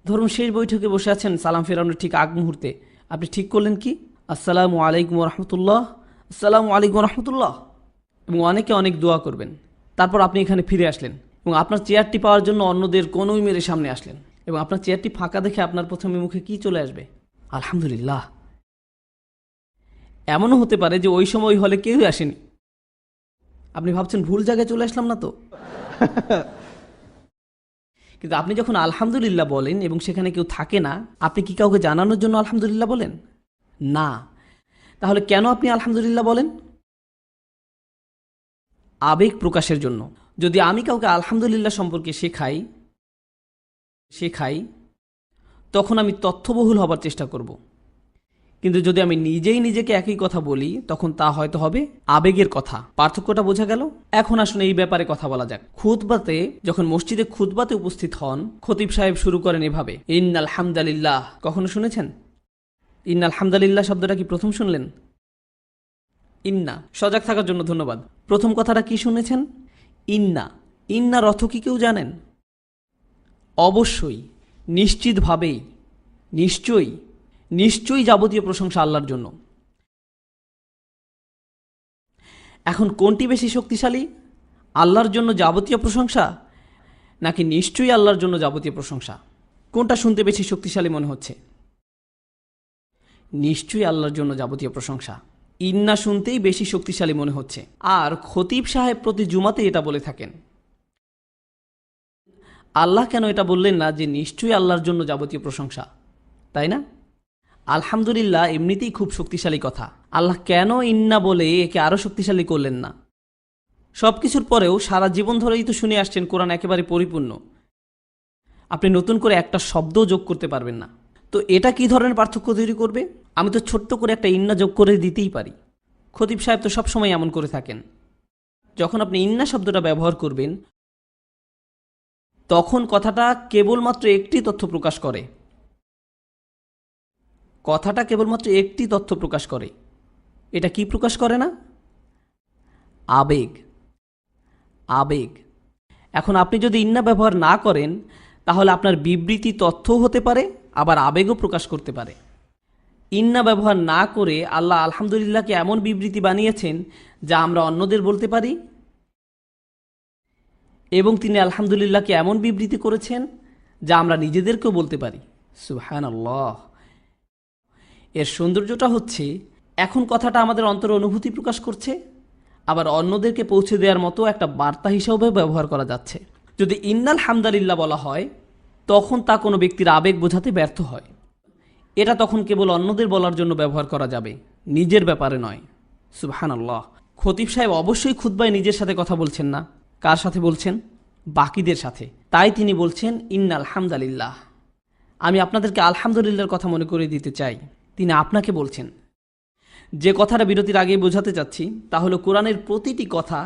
ধরুন শেষ বৈঠকে বসে আছেন, সালাম ফেরানোর ঠিক আগ মুহূর্তে আপনি ঠিক করলেন কি? আসসালামু আলাইকুম রহমতুল্লাহ, আসসালামু আলাইকুম রহমতুল্লাহ, এবং অনেকে অনেক দোয়া করবেন। তারপর আপনি এখানে ফিরে আসলেন এবং আপনার চেয়ারটি পাওয়ার জন্য অন্যদের কোনোই মেরে সামনে আসলেন, এবং আপনার চেয়ারটি ফাঁকা দেখে আপনার প্রথমে মুখে কি চলে আসবে? আলহামদুলিল্লাহ। এমনও হতে পারে যে ওই সময় হলে কেউই আসেনি, আপনি ভাবছেন ভুল জায়গায় চলে আসলাম না তো? কিন্তু আপনি যখন আলহামদুলিল্লাহ বলেন এবং সেখানে কেউ থাকে না, আপনি কি কাউকে জানানোর জন্য আলহামদুলিল্লাহ বলেন? না। তাহলে কেন আপনি আলহামদুলিল্লাহ বলেন? আবেগ প্রকাশের জন্য। যদি আমি কাউকে আলহামদুলিল্লাহ সম্পর্কে শেখাই তখন আমি তথ্যবহুল হবার চেষ্টা করব। কিন্তু যদি আমি নিজেই নিজেকে একই কথা বলি, তখন তা হয়তো হবে আবেগের কথা। পার্থক্যটা বোঝা গেল? এখন আসুন এই ব্যাপারে কথা বলা যাক। খুতবাতে, যখন মসজিদে খুতবাতে উপস্থিত হন, খতিব সাহেব শুরু করেন এভাবে, ইন্নাল হামদালিল্লাহ। কখনো শুনেছেন ইন্নাল হামদালিল্লাহ শব্দটা? কি প্রথম শুনলেন? ইন্না। সজাগ থাকার জন্য ধন্যবাদ। প্রথম কথাটা কি শুনেছেন? ইন্না। ইন্নার অর্থ কি কেউ জানেন? অবশ্যই, নিশ্চিতভাবেই, নিশ্চয়ই যাবতীয় প্রশংসা আল্লাহর জন্য। এখন কোনটি বেশি শক্তিশালী? আল্লাহর জন্য যাবতীয় প্রশংসা নাকি নিশ্চয়ই আল্লাহর জন্য যাবতীয় প্রশংসা? কোনটা শুনতে বেশি শক্তিশালী মনে হচ্ছে? নিশ্চয়ই আল্লাহর জন্য যাবতীয় প্রশংসা। ইন্না শুনতেই বেশি শক্তিশালী মনে হচ্ছে, আর খতিব সাহেব প্রতি জুমাতে এটা বলে থাকেন। আল্লাহ কেন এটা বললেন না যে নিশ্চয়ই আল্লাহর জন্য যাবতীয় প্রশংসা, তাই না? আলহামদুলিল্লাহ এমনিতেই খুব শক্তিশালী কথা, আল্লাহ কেন ইন্না বলে একে আরও শক্তিশালী করলেন না? সব কিছুর পরেও সারা জীবন ধরেই তো শুনে আসছেন কোরআন একেবারে পরিপূর্ণ, আপনি নতুন করে একটা শব্দও যোগ করতে পারবেন না। তো এটা কি ধরনের পার্থক্য তৈরি করবে? আমি তো ছোট্ট করে একটা ইন্না যোগ করে দিতেই পারি। খতিব সাহেব তো সবসময় এমন করে থাকেন। যখন আপনি ইন্না শব্দটা ব্যবহার করবেন তখন কথাটা কেবলমাত্র একটি তথ্য প্রকাশ করে। কথাটা কেবলমাত্র একটি তথ্য প্রকাশ করে। এটা কি প্রকাশ করে না? আবেগ। আবেগ। এখন আপনি যদি ইন্না ব্যবহার না করেন তাহলে আপনার বিবৃতি তথ্যও হতে পারে, আবার আবেগও প্রকাশ করতে পারে। ইন্না ব্যবহার না করে আল্লাহ আলহামদুলিল্লাহকে এমন বিবৃতি বানিয়েছেন যা আমরা অন্যদের বলতে পারি, এবং তিনি আলহামদুলিল্লাহকে এমন বিবৃতি করেছেন যা আমরা নিজেদেরকেও বলতে পারি। সুবহানাল্লাহ। এর সৌন্দর্যটা হচ্ছে এখন কথাটা আমাদের অন্তরে অনুভূতি প্রকাশ করছে, আবার অন্যদেরকে পৌঁছে দেওয়ার মতো একটা বার্তা হিসাবে ব্যবহার করা যাচ্ছে। যদি ইন্নাল হামদালিল্লাহ বলা হয় তখন তা কোনো ব্যক্তির আবেগ বোঝাতে ব্যর্থ হয়। এটা তখন কেবল অন্যদের বলার জন্য ব্যবহার করা যাবে, নিজের ব্যাপারে নয়। সুবহানাল্লাহ। খতিব সাহেব অবশ্যই খুতবায় নিজের সাথে কথা বলছেন না। কার সাথে বলছেন? বাকিদের সাথে। তাই তিনি বলছেন ইন্নাল হামদালিল্লাহ। আমি আপনাদেরকে আলহামদুলিল্লাহর কথা মনে করে দিতে চাই। তিনি আপনাকে বলছেন। যে কথাটা বিরতির আগেই বোঝাতে চাচ্ছি তা হলো কোরআনের প্রতিটি কথা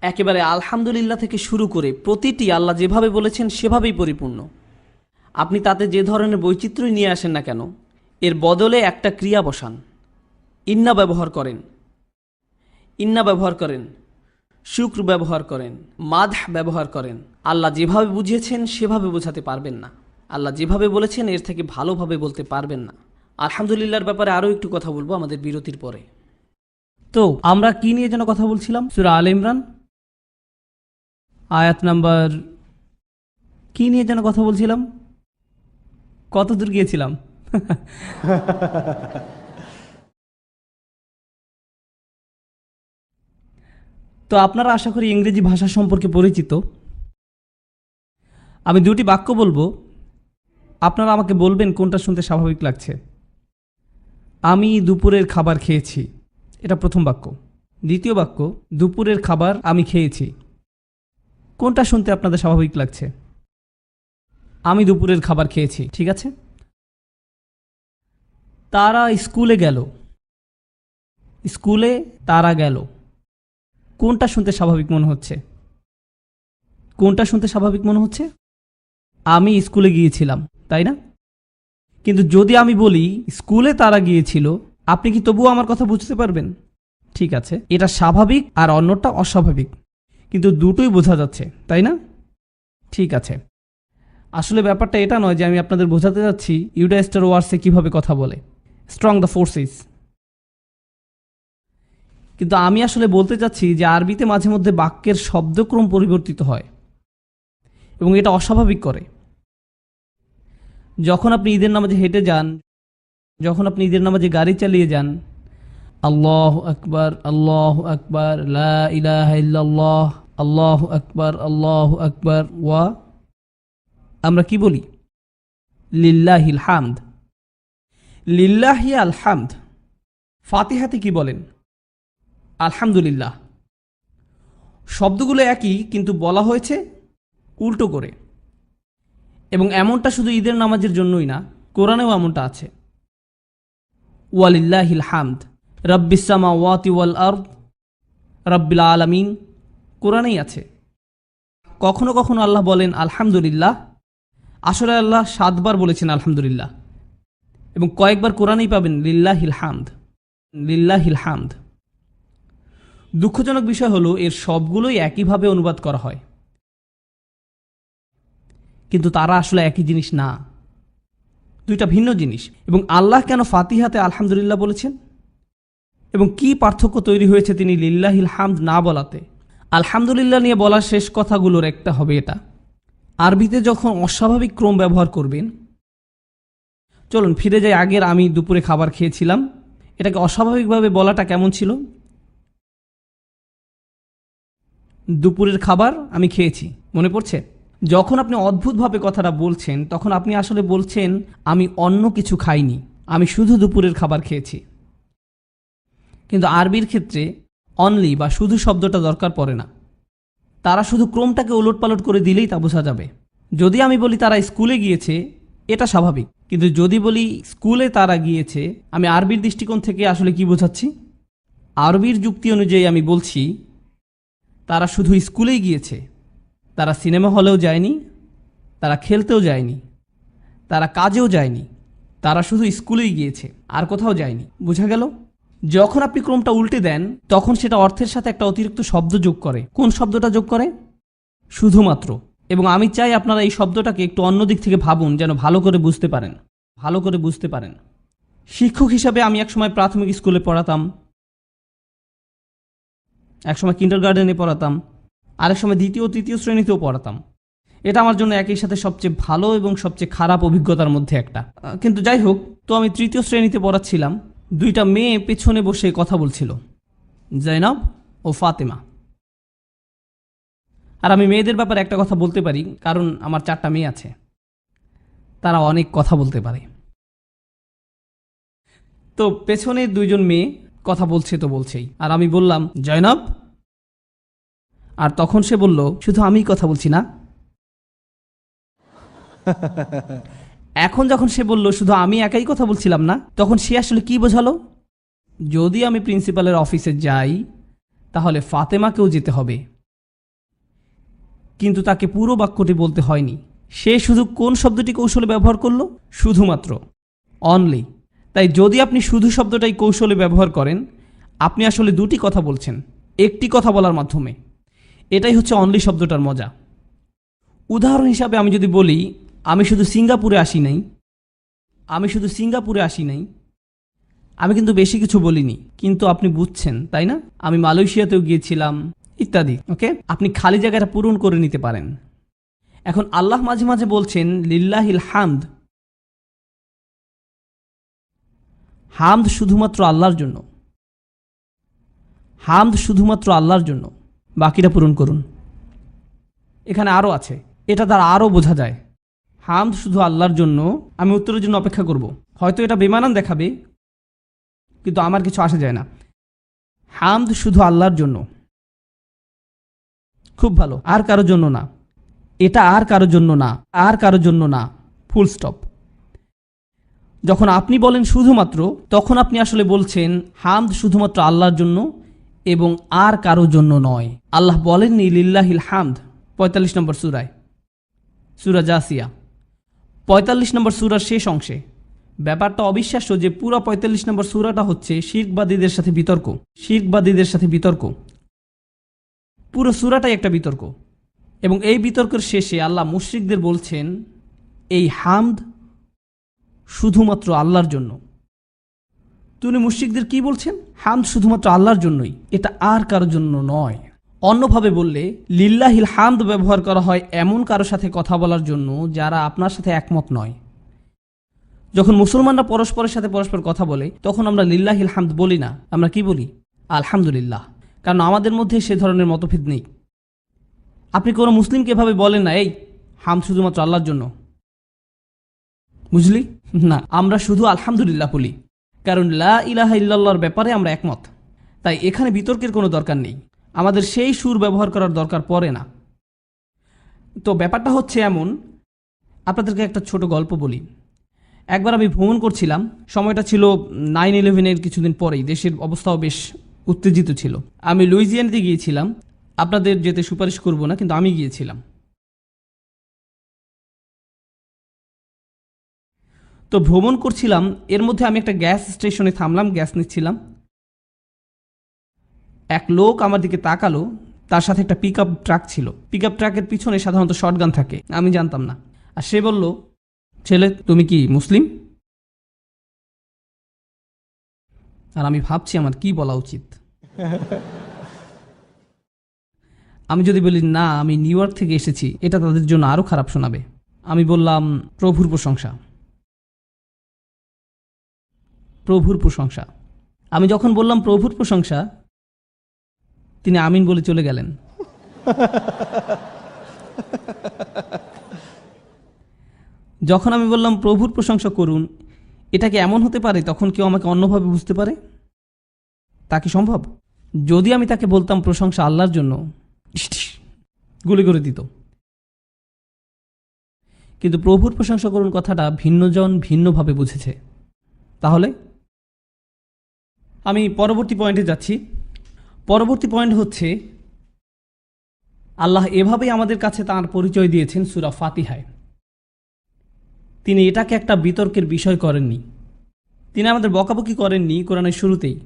একেবারে আলহামদুলিল্লাহ থেকে শুরু করে প্রতিটি আল্লাহ যেভাবে বলেছেন সেভাবেই পরিপূর্ণ। আপনি তাতে যে ধরনের বৈচিত্র্যই নিয়ে আসেন না কেন, এর বদলে একটা ক্রিয়া বসান। ইন্না ব্যবহার করেন, ইন্না ব্যবহার করেন, শুক্র ব্যবহার করেন, মাদহ ব্যবহার করেন। আল্লাহ যেভাবে বুঝিয়েছেন সেভাবে বোঝাতে পারবেন না। আল্লাহ যেভাবে বলেছেন এর থেকে ভালোভাবে বলতে পারবেন না। আলহামদুলিল্লাহর ব্যাপারে আরও একটু কথা বলবো আমাদের বিরতির পরে। তো আমরা কি নিয়ে যেন কথা বলছিলাম? সূরা আলে ইমরান আয়াত নাম্বার কি নিয়ে যেন কথা বলছিলাম? কত দূর গিয়েছিলাম? তো আপনারা আশা করি ইংরেজি ভাষা সম্পর্কে পরিচিত। আমি দুটি বাক্য বলবো, আপনারা আমাকে বলবেন কোনটা শুনতে স্বাভাবিক লাগছে। আমি দুপুরের খাবার খেয়েছি, এটা প্রথম বাক্য। দ্বিতীয় বাক্য, দুপুরের খাবার আমি খেয়েছি। কোনটা শুনতে আপনাদের স্বাভাবিক লাগছে? আমি দুপুরের খাবার খেয়েছি, ঠিক আছে। তারা স্কুলে গেল, স্কুলে তারা গেল। কোনটা শুনতে স্বাভাবিক মনে হচ্ছে? কোনটা শুনতে স্বাভাবিক মনে হচ্ছে? আমি স্কুলে গিয়েছিলাম, তাই না? কিন্তু যদি আমি বলি স্কুলে তারা গিয়েছিল, আপনি কি তবুও আমার কথা বুঝতে পারবেন? ঠিক আছে, এটা স্বাভাবিক আর অন্যটা অস্বাভাবিক, কিন্তু দুটোই বোঝা যাচ্ছে, তাই না? ঠিক আছে। আসলে ব্যাপারটা এটা নয় যে আমি আপনাদের বোঝাতে যাচ্ছি ইউডাইস্টার ওয়ার্সে কিভাবে কথা বলে, স্ট্রং দ্য ফোর্সেস। কিন্তু আমি আসলে বলতে চাচ্ছি যে আরবিতে মাঝে মধ্যে বাক্যের শব্দক্রম পরিবর্তিত হয় এবং এটা অস্বাভাবিক করে। যখন আপনি ঈদের নামাজে হেঁটে যান, যখন আপনি ঈদের নামাজে গাড়ি চালিয়ে যান, আল্লাহু আকবার, আল্লাহু আকবার, লা ইলাহা ইল্লাল্লাহ, আল্লাহু আকবার, আল্লাহু আকবার, ওয়া আমরা কি বলি? লিল্লাহিল হামদ। লিল্লাহি আল হামদ। ফাতিহাতে কি বলেন? আলহামদুলিল্লাহ। শব্দগুলো একই, কিন্তু বলা হয়েছে উল্টো করে। এবং এমনটা শুধু ঈদের নামাজের জন্যই না, কোরআনেও এমনটা আছে। ওয়ালিল্লাহিল হামদ রব্বিস সামাওয়াতি ওয়াল আরদ রব্বিল আলামিন, কোরআনেই আছে। কখনো কখনো আল্লাহ বলেন আলহামদুলিল্লাহ, আসলে আল্লাহ 7 বার বলেছেন আলহামদুলিল্লাহ, এবং কয়েকবার কোরআনেই পাবেন লিল্লাহিল হামদ, লিল্লাহিল হামদ। দুঃখজনক বিষয় হলো এর সবগুলোই একইভাবে অনুবাদ করা হয়, কিন্তু তারা আসলে একই জিনিস না, দুইটা ভিন্ন জিনিস। এবং আল্লাহ কেন ফাতিহাতে আলহামদুলিল্লাহ বলেছেন এবং কি পার্থক্য তৈরি হয়েছে তিনি লিল্লাহিল হামদ না বলাতে? আলহামদুলিল্লাহ নিয়ে বলার শেষ কথাগুলোর একটা হবে এটা, আরবিতে যখন অস্বাভাবিক ক্রম ব্যবহার করবেন চলুন ফিরে যাই আগের আমি দুপুরে খাবার খেয়েছিলাম। এটাকে অস্বাভাবিকভাবে বলাটা কেমন ছিল? দুপুরের খাবার আমি খেয়েছি, মনে পড়ছে? যখন আপনি অদ্ভুতভাবে কথাটা বলছেন তখন আপনি আসলে বলছেন আমি অন্য কিছু খাইনি, আমি শুধু দুপুরের খাবার খেয়েছি। কিন্তু আরবির ক্ষেত্রে অনলি বা শুধু শব্দটা দরকার পড়ে না, তারা শুধু ক্রমটাকে ওলটপালট করে দিলেই তা বোঝা যাবে। যদি আমি বলি তারা স্কুলে গিয়েছে, এটা স্বাভাবিক, কিন্তু যদি বলি স্কুলে তারা গিয়েছে, আমি আরবির দৃষ্টিকোণ থেকে আসলে কি বোঝাচ্ছি? আরবির যুক্তি অনুযায়ী আমি বলছি তারা শুধু স্কুলেই গিয়েছে, তারা সিনেমা হলেও যায়নি, তারা খেলতেও যায়নি, তারা কাজেও যায়নি, তারা শুধু স্কুলেই গিয়েছে, আর কোথাও যায়নি। বোঝা গেল? যখন আপনি ক্রমটা উল্টে দেন তখন সেটা অর্থের সাথে একটা অতিরিক্ত শব্দ যোগ করে। কোন শব্দটা যোগ করে? শুধুমাত্র। এবং আমি চাই আপনারা এই শব্দটাকে একটু অন্য দিক থেকে ভাবুন, যেন ভালো করে বুঝতে পারেন, ভালো করে বুঝতে পারেন। শিক্ষক হিসাবে আমি একসময় প্রাথমিক স্কুলে পড়াতাম, একসময় কিন্ডারগার্টেনে পড়াতাম, আরেক সময় দ্বিতীয় তৃতীয় শ্রেণীতেও পড়াতাম। এটা আমার জন্য একই সাথে সবচেয়ে ভালো এবং সবচেয়ে খারাপ অভিজ্ঞতার মধ্যে একটা। কিন্তু যাই হোক, তো আমি তৃতীয় শ্রেণীতে পড়াচ্ছিলাম। দুইটা মেয়ে পেছনে বসে কথা বলছিল, জয়নব ও ফাতেমা। আর আমি মেয়েদের ব্যাপারে একটা কথা বলতে পারি, কারণ আমার 4টা মেয়ে আছে, তারা অনেক কথা বলতে পারে। তো পেছনে দুইজন মেয়ে কথা বলছে তো বলছেই, আর আমি বললাম জয়নব, আর তখন সে বলল শুধু আমিই কথা বলছি না। এখন যখন সে বলল শুধু আমি একাই কথা বলছিলাম না, তখন সে আসলে কি বোঝালো? যদি আমি প্রিন্সিপালের অফিসে যাই তাহলে ফাতেমাকেও যেতে হবে। কিন্তু তাকে পুরো বাক্যটি বলতে হয়নি, সে শুধু কোন শব্দটি কৌশলে ব্যবহার করলো? শুধুমাত্র, অনলি। তাই যদি আপনি শুধু শব্দটাই কৌশলে ব্যবহার করেন, আপনি আসলে দুটি কথা বলছেন একটি কথা বলার মাধ্যমে। এটাই হচ্ছে অনলি শব্দটার মজা। উদাহরণ হিসাবে আমি যদি বলি আমি শুধু সিঙ্গাপুরে আসি নাই, আমি শুধু সিঙ্গাপুরে আসি নাই, আমি কিন্তু বেশি কিছু বলিনি, কিন্তু আপনি বুঝছেন তাই না? আমি মালয়েশিয়াতেও গিয়েছিলাম ইত্যাদি। ওকে, আপনি খালি জায়গাটা পূরণ করে নিতে পারেন। এখন আল্লাহ মাঝে মাঝে বলছেন লিল্লাহিল হামদ, হামদ শুধুমাত্র আল্লাহর জন্য, হামদ শুধুমাত্র আল্লাহর জন্য, বাকিটা পূরণ করুন। এখানে আরও আছে, এটা দ্বারা আরও বোঝা যায় হামদ শুধু আল্লাহর জন্য। আমি উত্তরের জন্য অপেক্ষা করব, হয়তো এটা বেমানান দেখাবে, কিন্তু আমার কিছু আসে যায় না। হামদ শুধু আল্লাহর জন্য, খুব ভালো, আর কারোর জন্য না। এটা আর কারোর জন্য না, আর কারোর জন্য না, ফুল স্টপ। যখন আপনি বলেন শুধুমাত্র, তখন আপনি আসলে বলছেন হামদ শুধুমাত্র আল্লাহর জন্য এবং আর কারোর জন্য নয়। আল্লাহ বলেননি লিল্লাহিল হামদ 45 নম্বর সূরায়, সূরা জাসিয়া 45 নম্বর সূরার শেষ অংশে। ব্যাপারটা অবিশ্বাস্য যে পুরো 45 নম্বর সূরাটা হচ্ছে শিরকবাদীদের সাথে বিতর্ক, শিরকবাদীদের সাথে বিতর্ক। পুরো সূরাটাই একটা বিতর্ক, এবং এই বিতর্কের শেষে আল্লাহ মুশরিকদের বলছেন এই হামদ শুধুমাত্র আল্লাহর জন্য। তিনি মুশরিকদের কি বলছেন? হামদ শুধুমাত্র আল্লাহর জন্যই, এটা আর কারোর জন্য নয়। অন্যভাবে বললে লিল্লাহিল হামদ ব্যবহার করা হয় এমন কারো সাথে কথা বলার জন্য যারা আপনার সাথে একমত নয়। যখন মুসলমানরা পরস্পরের সাথে পরস্পর কথা বলে তখন আমরা লিল্লাহিল হামদ বলি না, আমরা কি বলি? আলহামদুলিল্লাহ, কারণ আমাদের মধ্যে সে ধরনের মতভেদ নেই। আপনি কোনো মুসলিমকে এভাবে বলেন না এই হামদ শুধুমাত্র আল্লাহর জন্য, বুঝলি? না, আমরা শুধু আলহামদুলিল্লাহ বলি, কারণ লা ইলাহা ইল্লাল্লাহর ব্যাপারে আমরা একমত। তাই এখানে বিতর্কের কোনো দরকার নেই, আমাদের সেই সুর ব্যবহার করার দরকার পড়ে না। তো ব্যাপারটা হচ্ছে এমন, আপনাদেরকে একটা ছোট গল্প বলি। একবার আমি ভ্রমণ করছিলাম, সময়টা ছিল 9/11-এর কিছুদিন পরেই, দেশের অবস্থাও বেশ উত্তেজিত ছিল। আমি লুইজিয়ানাতে গিয়েছিলাম, আপনাদের যেতে সুপারিশ করব না, কিন্তু আমি গিয়েছিলাম। তো ভ্রমণ করছিলাম, এর মধ্যে আমি একটা গ্যাস স্টেশনে থামলাম, গ্যাস নিচ্ছিলাম। এক লোক আমার দিকে তাকালো, তার সাথে একটা পিক আপ ট্রাক ছিল। পিক আপ ট্রাকের পিছনে সাধারণত শটগান থাকে, আমি জানতাম না। আর সে বলল, ছেলে তুমি কি মুসলিম? আর আমি ভাবছি আমার কি বলা উচিত। আমি যদি বলি না আমি নিউ ইয়র্ক থেকে এসেছি, এটা তাদের জন্য আরও খারাপ শোনাবে। আমি বললাম প্রভুর প্রশংসা। প্রভুর প্রশংসা। আমি যখন বললাম প্রভুর প্রশংসা, তিনি আমিন বলে চলে গেলেন। যখন আমি বললাম প্রভুর প্রশংসা করুন, এটা কি এমন হতে পারে তখন কেউ আমাকে অন্যভাবে বুঝতে পারে? তা কি সম্ভব? যদি আমি তাকে বলতাম প্রশংসা আল্লাহর জন্য, গুলি করে দিত। কিন্তু প্রভুর প্রশংসা করুন কথাটা ভিন্নজন ভিন্নভাবে বুঝেছে। তাহলে আমি পরবর্তী পয়েন্টে যাচ্ছি। পরবর্তী পয়েন্ট হচ্ছে, আল্লাহ এভাবেই আমাদের কাছে তাঁর পরিচয় দিয়েছেন সূরা ফাতিহায়। তিনি এটাকে একটা বিতর্কের বিষয় করেননি, তিনি আমাদের বকাবকি করেননি কোরআনের শুরুতেই।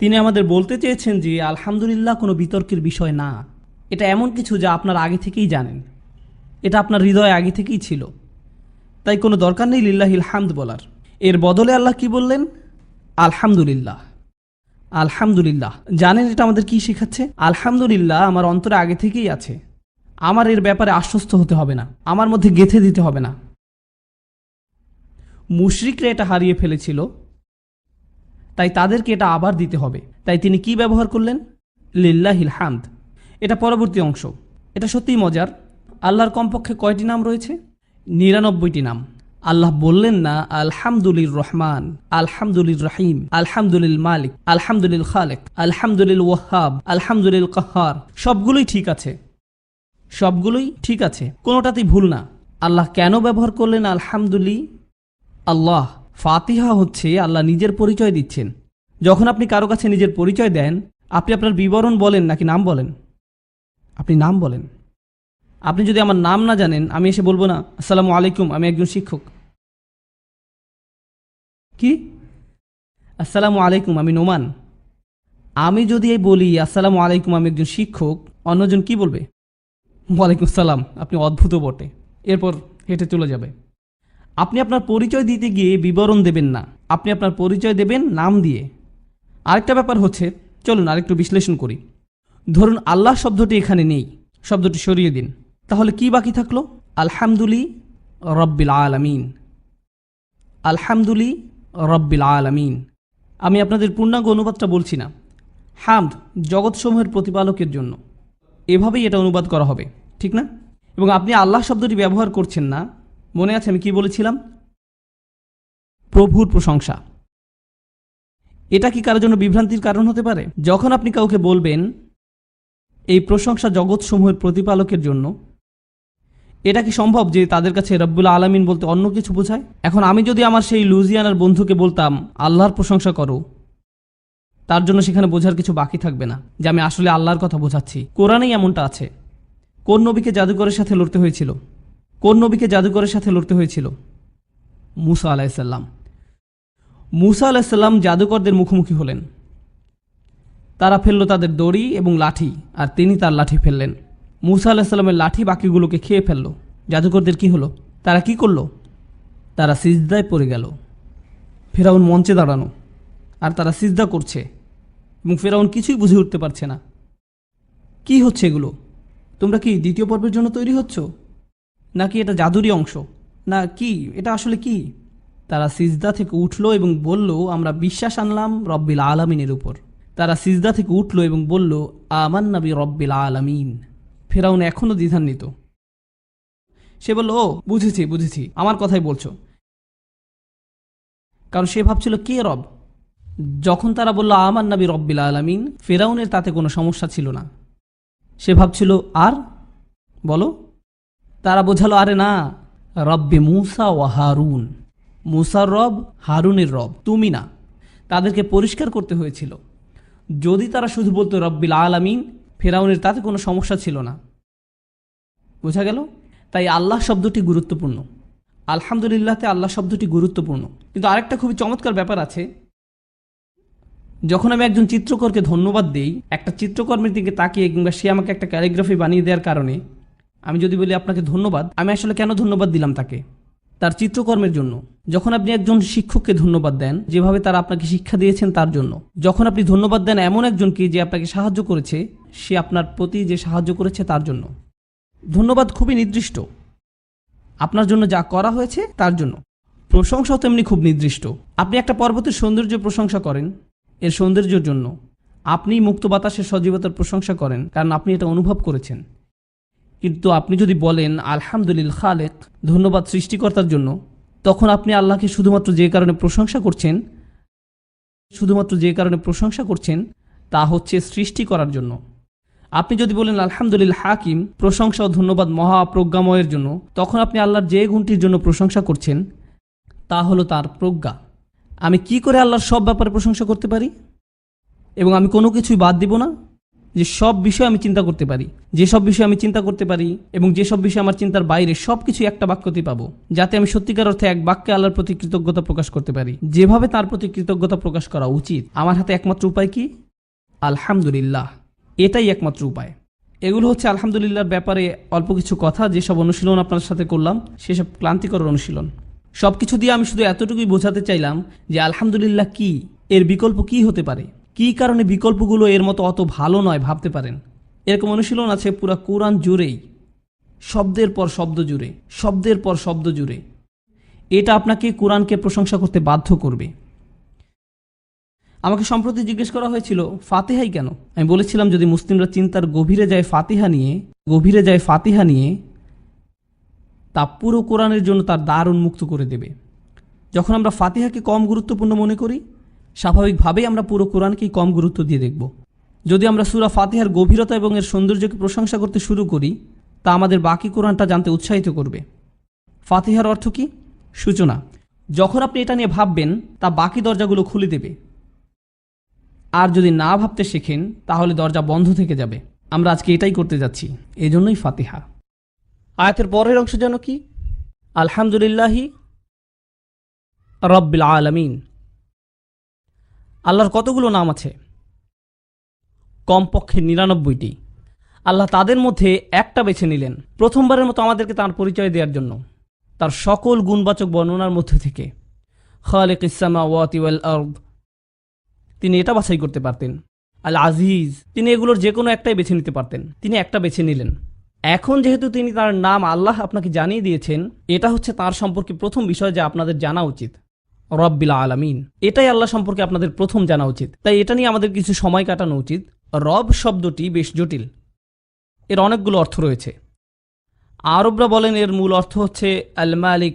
তিনি আমাদের বলতে চেয়েছেন যে আলহামদুলিল্লাহ কোনো বিতর্কের বিষয় না। এটা এমন কিছু যা আপনার আগে থেকেই জানেন, এটা আপনার হৃদয়ে আগে থেকেই ছিল, তাই কোনো দরকার নেই লিল্লাহিল হামদ বলার। এর বদলে আল্লাহ কি বললেন? আলহামদুলিল্লাহ। আলহামদুলিল্লাহ। জানেন এটা আমাদের কি শেখাচ্ছে? আলহামদুলিল্লাহ আমার অন্তরে আগে থেকেই আছে, আমার এর ব্যাপারে আশ্বস্ত হতে হবে না, আমার মধ্যে গেঁথে দিতে হবে না। মুশরিকরা এটা হারিয়ে ফেলেছিল, তাই তাদেরকে এটা আবার দিতে হবে। তাই তিনি কি ব্যবহার করলেন? লিল্লাহিল হামদ। এটা পরবর্তী অংশ। এটা সত্যিই মজার। আল্লাহর কমপক্ষে কয়টি নাম রয়েছে? 99টি নাম। আল্লাহ বললেন না আলহামদুলিল রহমান, আলহামদুলিল রহিম, আলহামদুলিল মালিক, আলহামদুলিল খালেক, আলহামদুলিল ওয়াহাব, আলহামদুলিল কাহার। সবগুলোই ঠিক আছে, সবগুলোই ঠিক আছে, কোনোটাতেই ভুল না। আল্লাহ কেন ব্যবহার করলেন আলহামদুলি? আল্লাহ, ফাতিহা হচ্ছে আল্লাহ নিজের পরিচয় দিচ্ছেন। যখন আপনি কারো কাছে নিজের পরিচয় দেন, আপনি আপনার বিবরণ বলেন নাকি নাম বলেন? আপনি নাম বলেন। আপনি যদি আমার নাম না জানেন, আমি এসে বলবো না আসসালামু আলাইকুম আমি একজন শিক্ষক। কি? আসসালামু আলাইকুম আমি নোমান। আমি যদি এই বলি আসসালামু আলাইকুম আমি একজন শিক্ষক, অন্যজন কি বলবে? ওয়ালাইকুম সালাম, আপনি অদ্ভুত বটে, এরপর হেঁটে চলে যাবে। আপনি আপনার পরিচয় দিতে গিয়ে বিবরণ দেবেন না, আপনি আপনার পরিচয় দেবেন নাম দিয়ে। আরেকটা ব্যাপার হচ্ছে, চলুন আরেকটু বিশ্লেষণ করি। ধরুন আল্লাহ শব্দটি এখানে নেই, শব্দটি সরিয়ে দিন, তাহলে কি বাকি থাকলো? আলহামদুলি রব্বিল আলামিন। আলহামদুলি রব্বিল আলামিন। আমি আপনাদের পূর্ণাঙ্গ অনুবাদটা বলছি না। হামদ জগৎসমূহের প্রতিপালকের জন্য, এভাবেই এটা অনুবাদ করা হবে, ঠিক না? এবং আপনি আল্লাহ শব্দটি ব্যবহার করছেন না। মনে আছে আমি কি বলেছিলাম? প্রভুর প্রশংসা। এটা কি কারোর জন্য বিভ্রান্তির কারণ হতে পারে? যখন আপনি কাউকে বলবেন এই প্রশংসা জগৎসমূহের প্রতিপালকের জন্য, এটা কি সম্ভব যে তাদের কাছে রব্বুল আলামিন বলতে অন্য কিছু বোঝায়? এখন আমি যদি আমার সেই লুজিয়ানার বন্ধুকে বলতাম আল্লাহর প্রশংসা করো, তার জন্য সেখানে বোঝার কিছু বাকি থাকবে না যে আমি আসলে আল্লাহর কথা বোঝাচ্ছি। কোরআনেই এমনটা আছে। কোন নবীকে জাদুকরের সাথে লড়তে হয়েছিল? কোন নবীকে জাদুকরের সাথে লড়তে হয়েছিল? মুসা আলাইসাল্লাম। মুসা আলাইসাল্লাম জাদুকরদের মুখোমুখি হলেন। তারা ফেলল তাদের দড়ি এবং লাঠি, আর তিনি তার লাঠি ফেললেন। মুসা আলাইসাল্লামের লাঠি বাকিগুলোকে খেয়ে ফেলল। জাদুকরদের কি হলো? তারা কি করল? তারা সিজদায় পড়ে গেল। ফেরাউন মঞ্চে দাঁড়ানো, আর তারা সিজদা করছে, এবং ফেরাউন কিছুই বুঝে উঠতে পারছে না কি হচ্ছে এগুলো। তোমরা কি দ্বিতীয় পর্বের জন্য তৈরি হচ্ছ, নাকি এটা জাদুরই অংশ, না কি এটা আসলে কি? তারা সিজদা থেকে উঠল এবং বলল আমরা বিশ্বাস আনলাম রব্বিল আলামিনের উপর। তারা সিজদা থেকে উঠল এবং বলল আমান্না বি রব্বিল আলামিন। ফেরাউন এখনও দ্বিধান্বিত। সে বলল ও বুঝেছি বুঝেছি, আমার কথাই বলছো। কারণ সে ভাবছিল কে রব। যখন তারা বলল আমান্না বি রব্বিল আলামিন, ফেরাউনের তাতে কোনো সমস্যা ছিল না। সে ভাবছিল আর বলো। তারা বোঝালো আরে না, রব্বে মুসা ও হারুন। মুসার রব, হারুনের রব, তুমি না। তাদেরকে পরিষ্কার করতে হয়েছিল। যদি তারা শুধু বলতো রব্বিল আলামিন, ফেরাউনের তাতে কোনো সমস্যা ছিল না। বোঝা গেল? তাই আল্লাহ শব্দটি গুরুত্বপূর্ণ। আলহামদুলিল্লাহতে আল্লাহ শব্দটি গুরুত্বপূর্ণ। কিন্তু আরেকটা খুবই চমৎকার ব্যাপার আছে। যখন আমি একজন চিত্রকরকে ধন্যবাদ দেই, একটা চিত্রকর্মের দিকে তাকিয়ে কিংবা সে আমাকে একটা ক্যালিগ্রাফি বানিয়ে দেওয়ার কারণে, আমি যদি বলি আপনাকে ধন্যবাদ, আমি আসলে কেন ধন্যবাদ দিলাম তাকে? তার চিত্রকর্মের জন্য। যখন আপনি একজন শিক্ষককে ধন্যবাদ দেন যেভাবে তারা আপনাকে শিক্ষা দিয়েছেন তার জন্য, যখন আপনি ধন্যবাদ দেন এমন একজনকে যে আপনাকে সাহায্য করেছে, সে আপনার প্রতি যে সাহায্য করেছে তার জন্য, ধন্যবাদ খুবই নির্দিষ্ট। আপনার জন্য যা করা হয়েছে তার জন্য। প্রশংসাও তেমনি খুব নির্দিষ্ট। আপনি একটা পর্বতের সৌন্দর্য প্রশংসা করেন এর সৌন্দর্যের জন্য, আপনি মুক্ত বাতাসের সজীবতার প্রশংসা করেন কারণ আপনি এটা অনুভব করেছেন। কিন্তু আপনি যদি বলেন আলহামদুলিল্লাহ খালেক, ধন্যবাদ সৃষ্টিকর্তার জন্য, তখন আপনি আল্লাহকে শুধুমাত্র যে কারণে প্রশংসা করছেন তা হচ্ছে সৃষ্টি করার জন্য। আপনি যদি বলেন আলহামদুলিল্লাহ হাকিম, প্রশংসা ও ধন্যবাদ মহাপ্রজ্ঞাময়ের জন্য, তখন আপনি আল্লাহর যে গুণটির জন্য প্রশংসা করছেন তা হলো তার প্রজ্ঞা। আমি কি করে আল্লাহর সব ব্যাপারে প্রশংসা করতে পারি এবং আমি কোনো কিছুই বাদ দিব না? যে সব বিষয় আমি চিন্তা করতে পারি, যেসব বিষয় আমি চিন্তা করতে পারি এবং যেসব বিষয় আমার চিন্তার বাইরে, সব কিছু একটা বাক্যতেই পাবো, যাতে আমি সত্যিকার অর্থে এক বাক্যে আল্লাহর প্রতি কৃতজ্ঞতা প্রকাশ করতে পারি, যেভাবে তার প্রতি কৃতজ্ঞতা প্রকাশ করা উচিত। আমার হাতে একমাত্র উপায় কি? আলহামদুলিল্লাহ, এটাই একমাত্র উপায়। এগুলো হচ্ছে আলহামদুলিল্লাহর ব্যাপারে অল্প কিছু কথা, যেসব অনুশীলন আপনার সাথে করলাম সেসব ক্লান্তিকর অনুশীলন। সব কিছু দিয়ে আমি শুধু এতটুকুই বোঝাতে চাইলাম যে আলহামদুলিল্লাহ কি, এর বিকল্প কি হতে পারে, কি কারণে বিকল্পগুলো এর মতো অত ভালো নয় ভাবতে পারেন। এরকম অনুশীলন আছে পুরা কোরআন জুড়েই, শব্দের পর শব্দ জুড়ে। এটা আপনাকে কোরআনকে প্রশংসা করতে বাধ্য করবে। আমাকে সম্প্রতি জিজ্ঞেস করা হয়েছিল ফাতিহাই কেন। আমি বলেছিলাম যদি মুসলিমরা চিন্তার গভীরে যায় ফাতিহা নিয়ে, তা পুরো কোরআনের জন্য তার দ্বার উন্মুক্ত করে দেবে। যখন আমরা ফাতিহাকে কম গুরুত্বপূর্ণ মনে করি, স্বাভাবিকভাবেই আমরা পুরো কোরআনকেই কম গুরুত্ব দিয়ে দেখব। যদি আমরা সূরা ফাতিহার গভীরতা এবং এর সৌন্দর্যকে প্রশংসা করতে শুরু করি, তা আমাদের বাকি কোরআনটা জানতে উৎসাহিত করবে। ফাতিহার অর্থ কি? সূচনা। যখন আপনি এটা নিয়ে ভাববেন, তা বাকি দরজাগুলো খুলে দেবে। আর যদি না ভাবতে শেখেন, তাহলে দরজা বন্ধ থেকে যাবে। আমরা আজকে এটাই করতে যাচ্ছি, এজন্যই ফাতিহা। আয়াতের পরের অংশ যেন কি? আলহামদুলিল্লাহি রাব্বিল আলামিন। আল্লাহর কতগুলো নাম আছে? কমপক্ষে ৯৯টি। আল্লাহ তাদের মধ্যে একটা বেছে নিলেন প্রথমবারের মতো আমাদেরকে তার পরিচয় দেওয়ার জন্য, তার সকল গুণবাচক বর্ণনার মধ্যে থেকে। খালিকিস সামাওয়াতি ওয়াল আরদ, তিনি এটা বাছাই করতে পারতেন। আল আজিজ, তিনি এগুলোর যে কোনো একটাই বেছে নিতে পারতেন, তিনি একটা বেছে নিলেন। এখন যেহেতু তিনি তার নাম আল্লাহ আপনাকে জানিয়ে দিয়েছেন, এটা হচ্ছে তার সম্পর্কে প্রথম বিষয় যা আপনাদের জানা উচিত। রব্বিল আলামিন, এটাই আল্লাহ সম্পর্কে আপনাদের প্রথম জানা উচিত। তাই এটা নিয়ে আমাদের কিছু সময় কাটানো উচিত। রব শব্দটি বেশ জটিল, এর অনেকগুলো অর্থ রয়েছে। আরবরা বলেন এর মূল অর্থ হচ্ছে আল মালিক,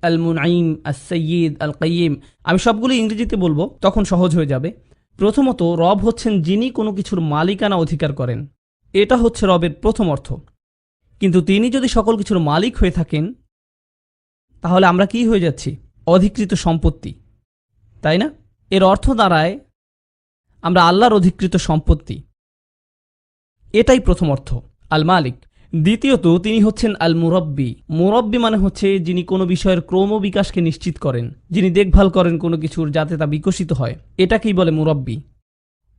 আল মুনঈম, আস সাইয়্যিদ, আল কাইয়্যিম। আমি সবগুলো ইংরেজিতে বলবো, তখন সহজ হয়ে যাবে। প্রথমত, রব হচ্ছেন যিনি কোনো কিছুর মালিকানা অধিকার করেন, এটা হচ্ছে রবের প্রথম অর্থ। কিন্তু তিনি যদি সকল কিছুর মালিক হয়ে থাকেন, তাহলে আমরা কি হয়ে যাচ্ছি? অধিকৃত সম্পত্তি, তাই না? এর অর্থ দাঁড়ায় আমরা আল্লাহর অধিকৃত সম্পত্তি। এটাই প্রথম অর্থ, আল মালিক। দ্বিতীয়ত, তিনি হচ্ছেন আল মুরব্বি। মুরব্বি মানে হচ্ছে যিনি কোনো বিষয়ের ক্রমবিকাশকে নিশ্চিত করেন, যিনি দেখভাল করেন কোনো কিছুর যাতে তা বিকশিত হয়, এটাকেই বলে মুরব্বি।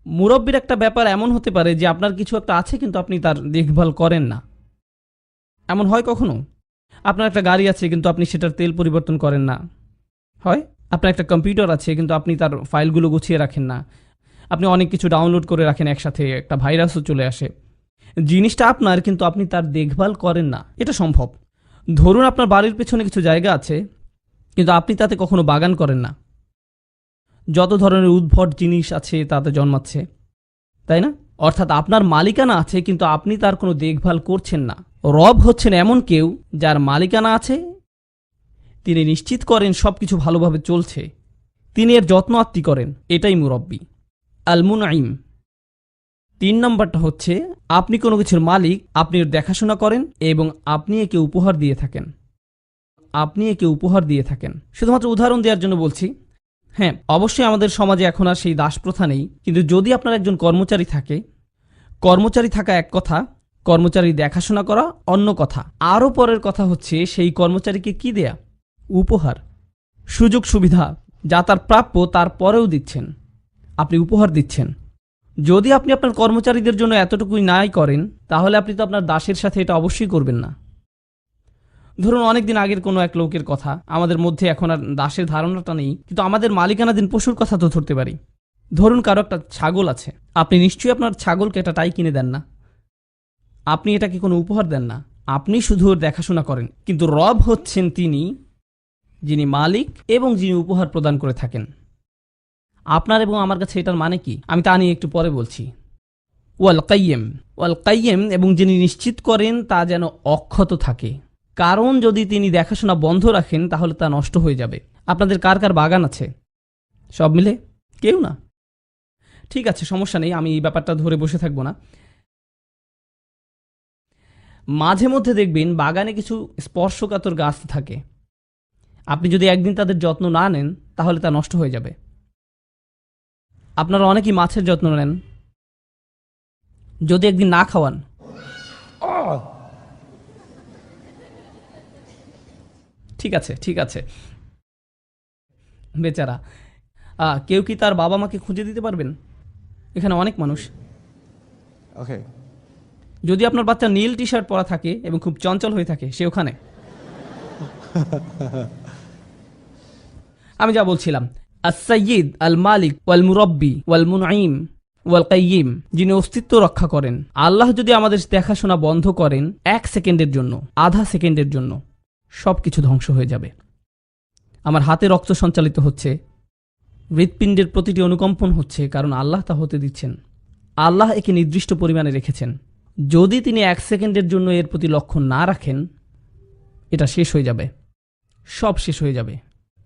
মুরব্বির একটা ব্যাপার এমন হতে পারে যে আপনার কিছু একটা আছে কিন্তু আপনি তার দেখভাল করেন না। এমন হয় কখনো? আপনার একটা গাড়ি আছে কিন্তু আপনি সেটার তেল পরিবর্তন করেন না, হয়? আপনার একটা কম্পিউটার আছে কিন্তু আপনি তার ফাইলগুলো গুছিয়ে রাখেন না। আপনি অনেক কিছু ডাউনলোড করে রাখেন একসাথে, একটা ভাইরাসও চলে আসে। জিনিসটা আপনার কিন্তু আপনি তার দেখভাল করেন না, এটা সম্ভব। ধরুন আপনার বাড়ির পেছনে কিছু জায়গা আছে কিন্তু আপনি তাতে কখনো বাগান করেন না। যত ধরনের উদ্ভট জিনিস আছে তাতে জন্মাচ্ছে, তাই না? অর্থাৎ আপনার মালিকানা আছে কিন্তু আপনি তার কোনো দেখভাল করছেন না। রব হচ্ছেন এমন কেউ যার মালিকানা আছে, তিনি নিশ্চিত করেন সব কিছু ভালোভাবে চলছে, তিনি এর যত্ন আত্তি করেন, এটাই মুরব্বি। আল মুনঈম, ৩ নম্বরটা হচ্ছে আপনি কোনো কিছুর মালিক, আপনি এর দেখাশোনা করেন এবং আপনি একে উপহার দিয়ে থাকেন। শুধুমাত্র উদাহরণ দেওয়ার জন্য বলছি। হ্যাঁ, অবশ্যই আমাদের সমাজে এখন আর সেই দাস প্রথা নেই, কিন্তু যদি আপনার একজন কর্মচারী থাকে, কর্মচারী থাকা এক কথা, কর্মচারী দেখাশোনা করা অন্য কথা। আরও পরের কথা হচ্ছে সেই কর্মচারীকে কি দেয়া? উপহার, সুযোগ সুবিধা যা তার প্রাপ্য, তারপরেও দিচ্ছেন, আপনি উপহার দিচ্ছেন। যদি আপনি আপনার কর্মচারীদের জন্য এতটুকুই নাই করেন, তাহলে আপনি তো আপনার দাসের সাথে এটা অবশ্যই করবেন না। ধরুন অনেকদিন আগের কোনো এক লোকের কথা, আমাদের মধ্যে এখন আর দাসের ধারণাটা নেই, কিন্তু আমাদের মালিকানাধীন পশুর কথা তো ধরতে পারি। ধরুন কারো একটা ছাগল আছে, আপনি নিশ্চয়ই আপনার ছাগলকে একটা টাই কিনে দেন না, আপনি এটাকে কোনো উপহার দেন না, আপনি শুধু ওর দেখাশোনা করেন। কিন্তু রব হচ্ছেন তিনি যিনি মালিক এবং যিনি উপহার প্রদান করে থাকেন। আপনার এবং আমার কাছে এটার মানে কি আমি তা নিয়ে একটু পরে বলছি। ওয়াল কাইয়্যিম এবং যিনি নিশ্চিত করেন তা যেন অক্ষত থাকে, কারণ যদি তিনি দেখাশোনা বন্ধ রাখেন তাহলে তা নষ্ট হয়ে যাবে। আপনাদের কার কার বাগান আছে? সব মিলে? কেউ না? ঠিক আছে, সমস্যা নেই, আমি এই ব্যাপারটা ধরে বসে থাকবো না। মাঝে মধ্যে দেখবেন বাগানে কিছু স্পর্শকাতর গাছ থাকে। আপনি যদি একদিন তাদের যত্ন না নেন তাহলে তা নষ্ট হয়ে যাবে। আপনারা অনেকেই মাছের যত্ন নেন, যদি একদিন না খাওয়ান, ঠিক আছে বেচারা, কেউ কি তার বাবা মাকে খুঁজে দিতে পারবেন? এখানে অনেক মানুষ। ওকে, যদি আপনার বাচ্চা নীল টি শার্ট পরা থাকে এবং খুব চঞ্চল হয়ে থাকে, সে ওখানে। আমি যা বলছিলাম, আস-সাইয়্যিদ আল মালিক ওয়াল মুরাব্বি ওয়াল মুনঈম ওয়াল কাইয়্যিম, যিনি অস্তিত্ব রক্ষা করেন। আল্লাহ যদি আমাদের দেখাশোনা বন্ধ করেন 1 সেকেন্ডের জন্য, আধা সেকেন্ডের জন্য, সব কিছু ধ্বংস হয়ে যাবে। আমার হাতে রক্ত সঞ্চালিত হচ্ছে, হৃৎপিণ্ডের প্রতিটি অনুকম্পন হচ্ছে, কারণ আল্লাহ তা হতে দিচ্ছেন। আল্লাহ একে নির্দিষ্ট পরিমাণে রেখেছেন। যদি তিনি 1 সেকেন্ডের জন্য এর প্রতি লক্ষ্য না রাখেন, এটা শেষ হয়ে যাবে, সব শেষ হয়ে যাবে।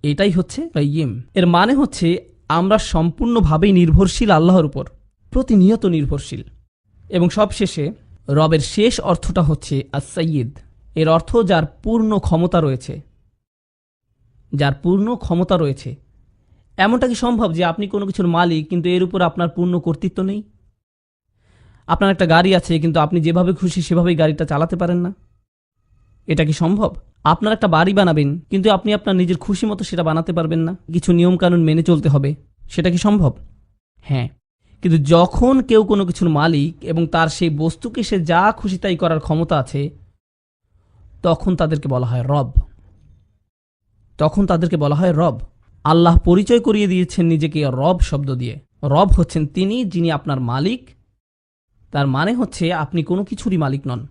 এটাই হচ্ছে কাইয়্যিম। এর মানে হচ্ছে আমরা সম্পূর্ণভাবেই নির্ভরশীল আল্লাহর উপর, প্রতিনিয়ত নির্ভরশীল। এবং সব শেষে রবের শেষ অর্থটা হচ্ছে আস-সাইয়্যিদ। এর অর্থ যার পূর্ণ ক্ষমতা রয়েছে, যার পূর্ণ ক্ষমতা রয়েছে। এমনটা কি সম্ভব যে আপনি কোনো কিছুর মালিক কিন্তু এর উপর আপনার পূর্ণ কর্তৃত্ব নেই? আপনার একটা গাড়ি আছে কিন্তু আপনি যেভাবে খুশি সেভাবেই গাড়িটা চালাতে পারেন না? এটা কি সম্ভব? আপনার একটা বাড়ি বানাবেন কিন্তু আপনি আপনার নিজের খুশি মতো সেটা বানাতে পারবেন না, কিছু নিয়মকানুন মেনে চলতে হবে। সেটা কি সম্ভব? হ্যাঁ। কিন্তু যখন কেউ কোনো কিছুর মালিক এবং তার সেই বস্তুকে সে যা খুশি তাই করার ক্ষমতা আছে, তখন তাদেরকে বলা হয় রব। তখন তাদেরকে বলা হয় রব। আল্লাহ পরিচয় করিয়ে দিয়েছেন নিজেকে রব শব্দ দিয়ে। রব হচ্ছেন তিনি যিনি আপনার মালিক। তার মানে হচ্ছে আপনি কোনো কিছুরই মালিক নন।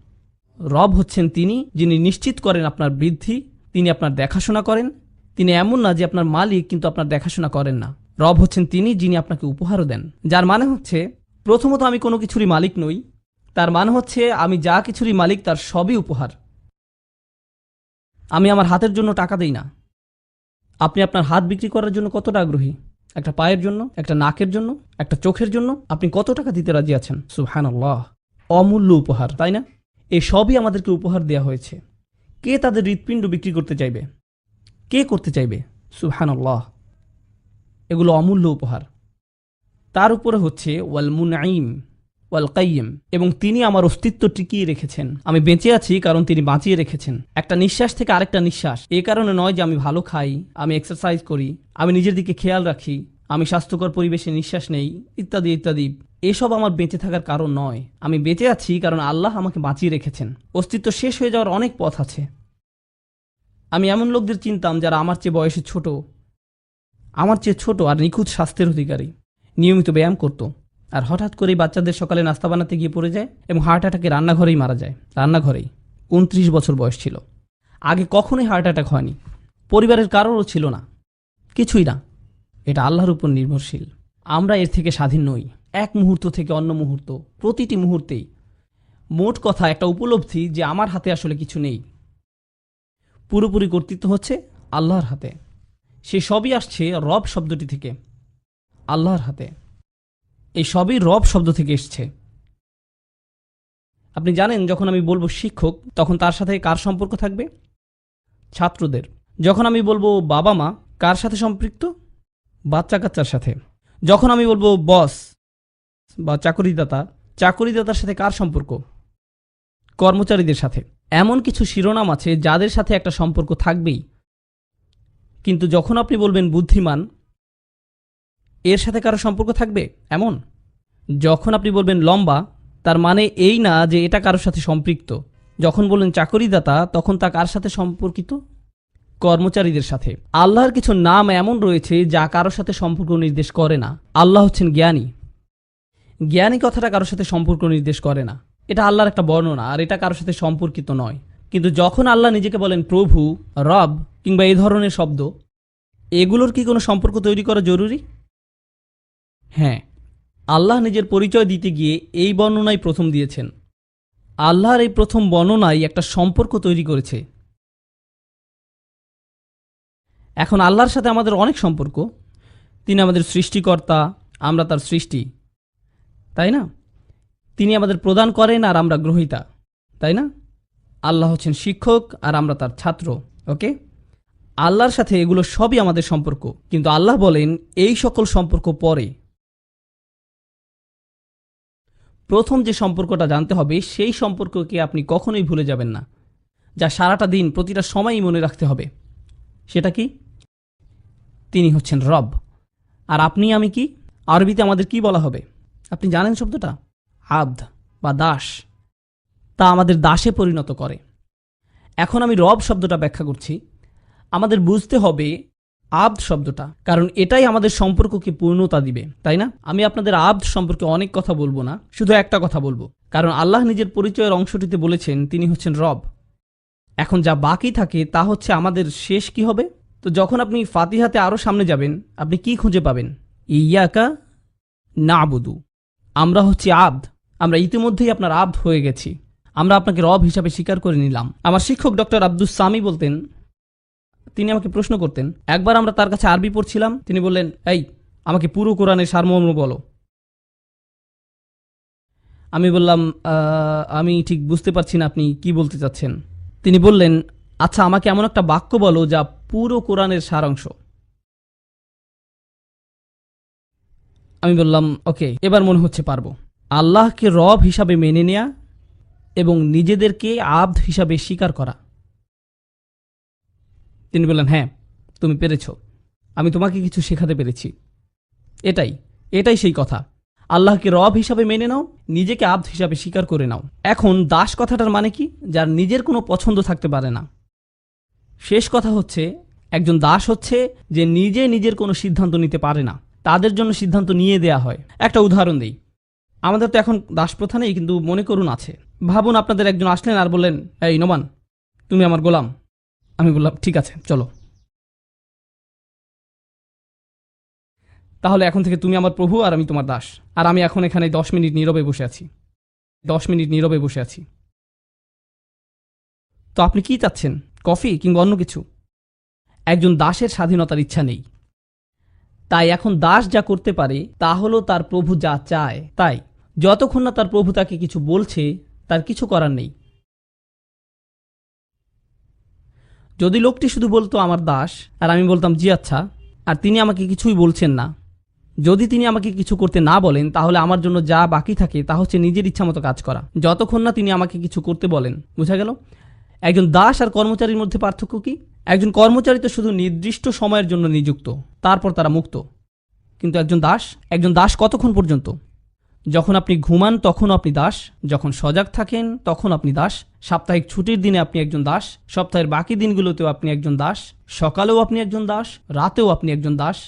রব হচ্ছেন তিনি যিনি নিশ্চিত করেন আপনার বৃদ্ধি, তিনি আপনার দেখাশোনা করেন। তিনি এমন না যে আপনার মালিক কিন্তু আপনার দেখাশোনা করেন না। রব হচ্ছেন তিনি যিনি আপনাকে উপহারও দেন। যার মানে হচ্ছে, প্রথমত আমি কোনো কিছুরই মালিক নই, তার মানে হচ্ছে আমি যা কিছুরই মালিক তার সবই উপহার। আমি আমার হাতের জন্য টাকা দেই না। আপনি আপনার হাত বিক্রি করার জন্য কতটা আগ্রহী? একটা পায়ের জন্য, একটা নাকের জন্য, একটা চোখের জন্য আপনি কত টাকা দিতে রাজি আছেন? সুবহানাল্লাহ, অমূল্য উপহার, তাই না? এই সবই আমাদেরকে উপহার দেয়া হয়েছে। কে তাদের হৃৎপিণ্ড বিক্রি করতে চাইবে? কে করতে চাইবে? সুবহানাল্লাহ, এগুলো অমূল্য উপহার। তার উপরে হচ্ছে ওয়াল মুনঈম ওয়াল কাইয়্যিম, এবং তিনি আমার অস্তিত্ব টিকিয়ে রেখেছেন। আমি বেঁচে আছি কারণ তিনি বাঁচিয়ে রেখেছেন। একটা নিঃশ্বাস থেকে আরেকটা নিঃশ্বাস, এ কারণে নয় যে আমি ভালো খাই, আমি এক্সারসাইজ করি, আমি নিজের দিকে খেয়াল রাখি, আমি স্বাস্থ্যকর পরিবেশে নিঃশ্বাস নেই, ইত্যাদি ইত্যাদি। এসব আমার বেঁচে থাকার কারণ নয়। আমি বেঁচে আছি কারণ আল্লাহ আমাকে বাঁচিয়ে রেখেছেন। অস্তিত্ব শেষ হয়ে যাওয়ার অনেক পথ আছে। আমি এমন লোকদের চিনতাম যারা আমার চেয়ে বয়সে ছোট, আমার চেয়ে ছোট আর নিখুঁত স্বাস্থ্যের অধিকারী, নিয়মিত ব্যায়াম করত, আর হঠাৎ করেই বাচ্চাদের সকালে নাস্তা বানাতে গিয়ে পড়ে যায় এবং হার্ট অ্যাটাকে রান্নাঘরেই মারা যায়। রান্নাঘরেই। 29 বছর বয়স ছিল। আগে কখনোই হার্ট অ্যাটাক হয়নি, পরিবারের কারোরও ছিল না, কিছুই না। এটা আল্লাহর উপর নির্ভরশীল। আমরা এর থেকে স্বাধীন নই, এক মুহূর্ত থেকে অন্য মুহূর্ত, প্রতিটি মুহূর্তেই। মোট কথা একটা উপলব্ধি যে আমার হাতে আসলে কিছু নেই, পুরোপুরি কর্তৃত্ব হচ্ছে আল্লাহর হাতে। সে সবই আসছে রব শব্দটি থেকে, আল্লাহর হাতে। এই সবই রব শব্দ থেকে এসছে। আপনি জানেন, যখন আমি বলবো শিক্ষক, তখন তার সাথে কার সম্পর্ক থাকবে? ছাত্রদের। যখন আমি বলবো বাবা মা, কার সাথে সম্পৃক্ত? বাচ্চা কাচ্চার সাথে। যখন আমি বলবো বস বা চাকরিদাতা, চাকরিদাতার সাথে কার সম্পর্ক? কর্মচারীদের সাথে। এমন কিছু শিরোনাম আছে যাদের সাথে একটা সম্পর্ক থাকবেই। কিন্তু যখন আপনি বলবেন বুদ্ধিমান, এর সাথে কারো সম্পর্ক থাকবে এমন? যখন আপনি বলবেন লম্বা, তার মানে এই না যে এটা কারোর সাথে সম্পৃক্ত। যখন বলবেন চাকরিদাতা, তখন তা কার সাথে সম্পর্কিত? কর্মচারীদের সাথে। আল্লাহর কিছু নাম এমন রয়েছে যা কারোর সাথে সম্পর্ক নির্দেশ করে না। আল্লাহ হচ্ছেন জ্ঞানী। জ্ঞানী কথাটা কারোর সাথে সম্পর্ক নির্দেশ করে না। এটা আল্লাহর একটা বর্ণনা, আর এটা কারোর সাথে সম্পর্কিত নয়। কিন্তু যখন আল্লাহ নিজেকে বলেন প্রভু, রব, কিংবা এই ধরনের শব্দ, এগুলোর কি কোনো সম্পর্ক তৈরি করা জরুরি? হ্যাঁ, আল্লাহ নিজের পরিচয় দিতে গিয়ে এই বর্ণনাই প্রথম দিয়েছেন। আল্লাহর এই প্রথম বর্ণনাই একটা সম্পর্ক তৈরি করেছে। এখন আল্লাহর সাথে আমাদের অনেক সম্পর্ক। তিনি আমাদের সৃষ্টিকর্তা, আমরা তার সৃষ্টি, তাই না? তিনি আমাদের প্রদান করেন আর আমরা গ্রহীতা, তাই না? আল্লাহ হচ্ছেন শিক্ষক আর আমরা তার ছাত্র। ওকে, আল্লাহর সাথে এগুলো সবই আমাদের সম্পর্ক, কিন্তু আল্লাহ বলেন এই সকল সম্পর্ক পরে। প্রথম যে সম্পর্কটা জানতে হবে সেই সম্পর্ককে আপনি কখনোই ভুলে যাবেন না, যা সারাটা দিন প্রতিটা সময়ই মনে রাখতে হবে। সেটা কি? তিনি হচ্ছেন রব। আর আপনি আমি কি? আরবিতে আমাদের কি বলা হবে? আপনি জানেন শব্দটা? আব্দ বা দাস। তা আমাদের দাসে পরিণত করে। এখন আমি রব শব্দটা ব্যাখ্যা করছি। আমাদের বুঝতে হবে আব্দ শব্দটা, কারণ এটাই আমাদের সম্পর্ককে পূর্ণতা দিবে, তাই না? আমি আপনাদের আব্দ সম্পর্কে অনেক কথা বলবো না, শুধু একটা কথা বলবো, কারণ আল্লাহ নিজের পরিচয়ের অংশটিতে বলেছেন তিনি হচ্ছেন রব। এখন যা বাকি থাকে তা হচ্ছে আমাদের শেষ কি হবে। তো যখন আপনি ফাতিহাতে আরও সামনে যাবেন, আপনি কি খুঁজে পাবেন? ইয়াকা নাবুদু, আমরা হচ্ছি আব্দ। আমরা ইতিমধ্যেই আপনার আব্দ হয়ে গেছি। আমরা আপনাকে রব হিসাবে স্বীকার করে নিলাম। আমার শিক্ষক ডক্টর আব্দুস সামি বলতেন, তিনি আমাকে প্রশ্ন করতেন। একবার আমরা তার কাছে আরবি পড়ছিলাম, তিনি বললেন, এই আমাকে পুরো কোরআনের সারমর্ম বলো। আমি বললাম, আমি ঠিক বুঝতে পারছি না আপনি কি বলতে চাচ্ছেন। তিনি বললেন, আচ্ছা আমাকে এমন একটা বাক্য বলো যা পুরো কোরআনের সারাংশ। আমি বললাম, ওকে, এবার মনে হচ্ছে পারবো। আল্লাহকে রব হিসাবে মেনে নেয়া এবং নিজেদেরকে আব্দ হিসাবে স্বীকার করা। তিনি বললেন, হ্যাঁ তুমি পেরেছ, আমি তোমাকে কিছু শেখাতে পেরেছি। এটাই সেই কথা। আল্লাহকে রব হিসাবে মেনে নাও, নিজেকে আব্দ হিসাবে স্বীকার করে নাও। এখন দাস কথাটার মানে কি? যার নিজের কোনো পছন্দ থাকতে পারে না। শেষ কথা হচ্ছে, একজন দাস হচ্ছে যে নিজে নিজের কোনো সিদ্ধান্ত নিতে পারে না, তাদের জন্য সিদ্ধান্ত নিয়ে দেয়া হয়। একটা উদাহরণ দিই। আমাদের তো এখন দাস প্রথা নেই, কিন্তু মনে করুন আছে। ভাবুন আপনাদের একজন আসলেন আর বললেন, এই নোমান, তুমি আমার গোলাম। আমি বললাম, ঠিক আছে চলো, তাহলে এখন থেকে তুমি আমার প্রভু আর আমি তোমার দাস। আর আমি এখন এখানে 10 মিনিট নীরবে বসে আছি। 10 মিনিট নীরবে বসে আছি। তো আপনি কি চাচ্ছেন? কফি কিংবা অন্য কিছু? একজন দাসের স্বাধীনতার ইচ্ছা নেই। তাই এখন দাস যা করতে পারে তা হলো তার প্রভু যা চায় তাই। যতক্ষণ না তার প্রভু তাকে কিছু বলছে, তার কিছু করার নেই। যদি লোকটি শুধু বলতো আমার দাস, আর আমি বলতাম জি আচ্ছা, আর তিনি আমাকে কিছুই বলছেন না, যদি তিনি আমাকে কিছু করতে না বলেন, তাহলে আমার জন্য যা বাকি থাকে তা হচ্ছে নিজের ইচ্ছা মতো কাজ করা, যতক্ষণ না তিনি আমাকে কিছু করতে বলেন। বুঝা গেল? একজন দাস আর কর্মচারীর মধ্যে পার্থক্য কি? একজন কর্মচারী তো শুধু নির্দিষ্ট সময়ের জন্য নিযুক্ত, তারপর তারা মুক্ত। কিন্তু একজন দাস কতক্ষণ পর্যন্ত? যখন আপনি ঘুমান তখনও আপনি দাস, যখন সজাগ থাকেন তখন আপনি দাস, সাপ্তাহিক ছুটির দিনে আপনি একজন দাস, সপ্তাহের বাকি দিনগুলোতেও আপনি একজন দাস, সকালেও আপনি একজন দাস, রাতেও আপনি একজন দাস।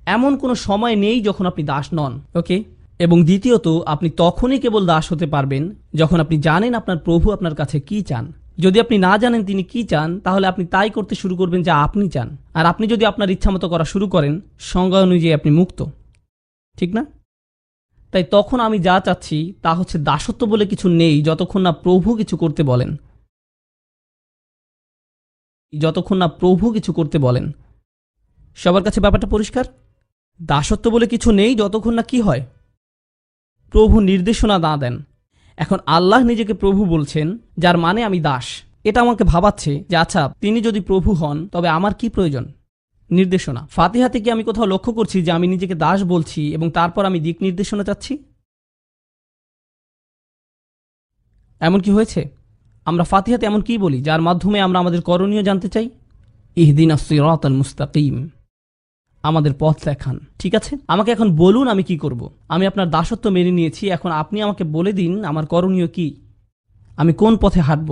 এমন কোনো সময় নেই যখন আপনি দাস নন। ওকে? এবং দ্বিতীয়ত, আপনি তখনই কেবল দাস হতে পারবেন যখন আপনি জানেন আপনার প্রভু আপনার কাছে কি চান। যদি আপনি না জানেন তিনি কি চান, তাহলে আপনি তাই করতে শুরু করবেন যা আপনি চান। আর আপনি যদি আপনার ইচ্ছামতো করা শুরু করেন, সংজ্ঞা অনুযায়ী আপনি মুক্ত, ঠিক না? তাই তখন আমি যা চাচ্ছি তা হচ্ছে দাসত্ব বলে কিছু নেই যতক্ষণ না প্রভু কিছু করতে বলেন। সবার কাছে ব্যাপারটা পরিষ্কার? দাসত্ব বলে কিছু নেই যতক্ষণ না কি হয়? প্রভু নির্দেশনা না দেন। এখন আল্লাহ নিজেকে প্রভু বলছেন, যার মানে আমি দাস। এটা আমাকে ভাবাচ্ছে যে আচ্ছা, তিনি যদি প্রভু হন তবে আমার কি প্রয়োজন? নির্দেশনা। ফাতিহাতে কি আমি কোথাও লক্ষ্য করছি যে আমি নিজেকে দাস বলছি এবং তারপর আমি দিক নির্দেশনা চাচ্ছি? এমন কি হয়েছে? আমরা ফাতিহাতে এমন কি বলি যার মাধ্যমে আমরা আমাদের করণীয় জানতে চাই? ইহদিনাস সিরাতাল মুস্তাকিম, আমাদের পথ দেখান। ঠিক আছে, আমাকে এখন বলুন আমি কি করব। আমি আপনার দাসত্ব মেনে নিয়েছি, এখন আপনি আমাকে বলে দিন আমার করণীয় কি, আমি কোন পথে হাঁটব।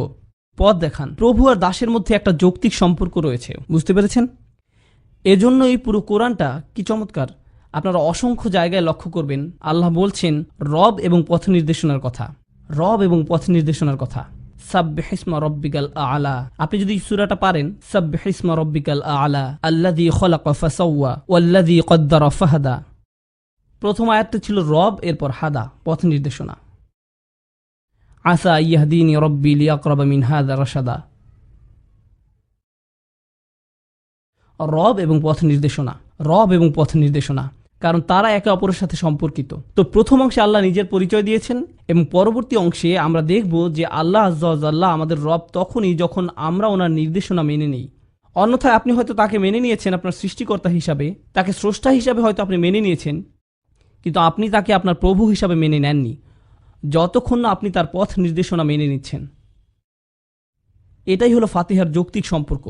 পথ দেখান। প্রভু আর দাসের মধ্যে একটা যৌক্তিক সম্পর্ক রয়েছে, বুঝতে পেরেছেন? এজন্য এই পুরো কোরআনটা কি চমৎকার। আপনারা অসংখ্য জায়গায় লক্ষ্য করবেন আল্লাহ বলছেন রব এবং পথ নির্দেশনার কথা। সাব্বিহ ইসমা রাব্বিকাল আ'লা। আপনি যদি সূরাটা পারেন, সাব্বিহ ইসমা রাব্বিকাল আ'লা আল্লাযী খালাকা ফাসাওয়া ওয়াল্লাযী কদ্দারা ফাহাদা। প্রথম আয়াতটা ছিল রব, এরপর হাদা, পথ নির্দেশনা। আসা ইয়াহদিনি রব্বি লিয়াকরাবা মিন হাযা রাশাদা। রব এবং পথ নির্দেশনা, রব এবং পথ নির্দেশনা, কারণ তারা একে অপরের সাথে সম্পর্কিত। তো প্রথম অংশে আল্লাহ নিজের পরিচয় দিয়েছেন এবং পরবর্তী অংশে আমরা দেখব যে আল্লাহ আজ্জা ওয়া জাল্লা আমাদের রব তখনই যখন আমরা ওনার নির্দেশনা মেনে নিই। অন্যথায় আপনি হয়তো তাকে মেনে নিয়েছেন আপনার সৃষ্টিকর্তা হিসাবে, তাকে স্রষ্টা হিসাবে হয়তো আপনি মেনে নিয়েছেন, কিন্তু আপনি তাকে আপনার প্রভু হিসাবে মেনে নেননি যতক্ষণ না আপনি তার পথ নির্দেশনা মেনে নিচ্ছেন। এটাই হলো ফাতিহার যৌক্তিক সম্পর্ক।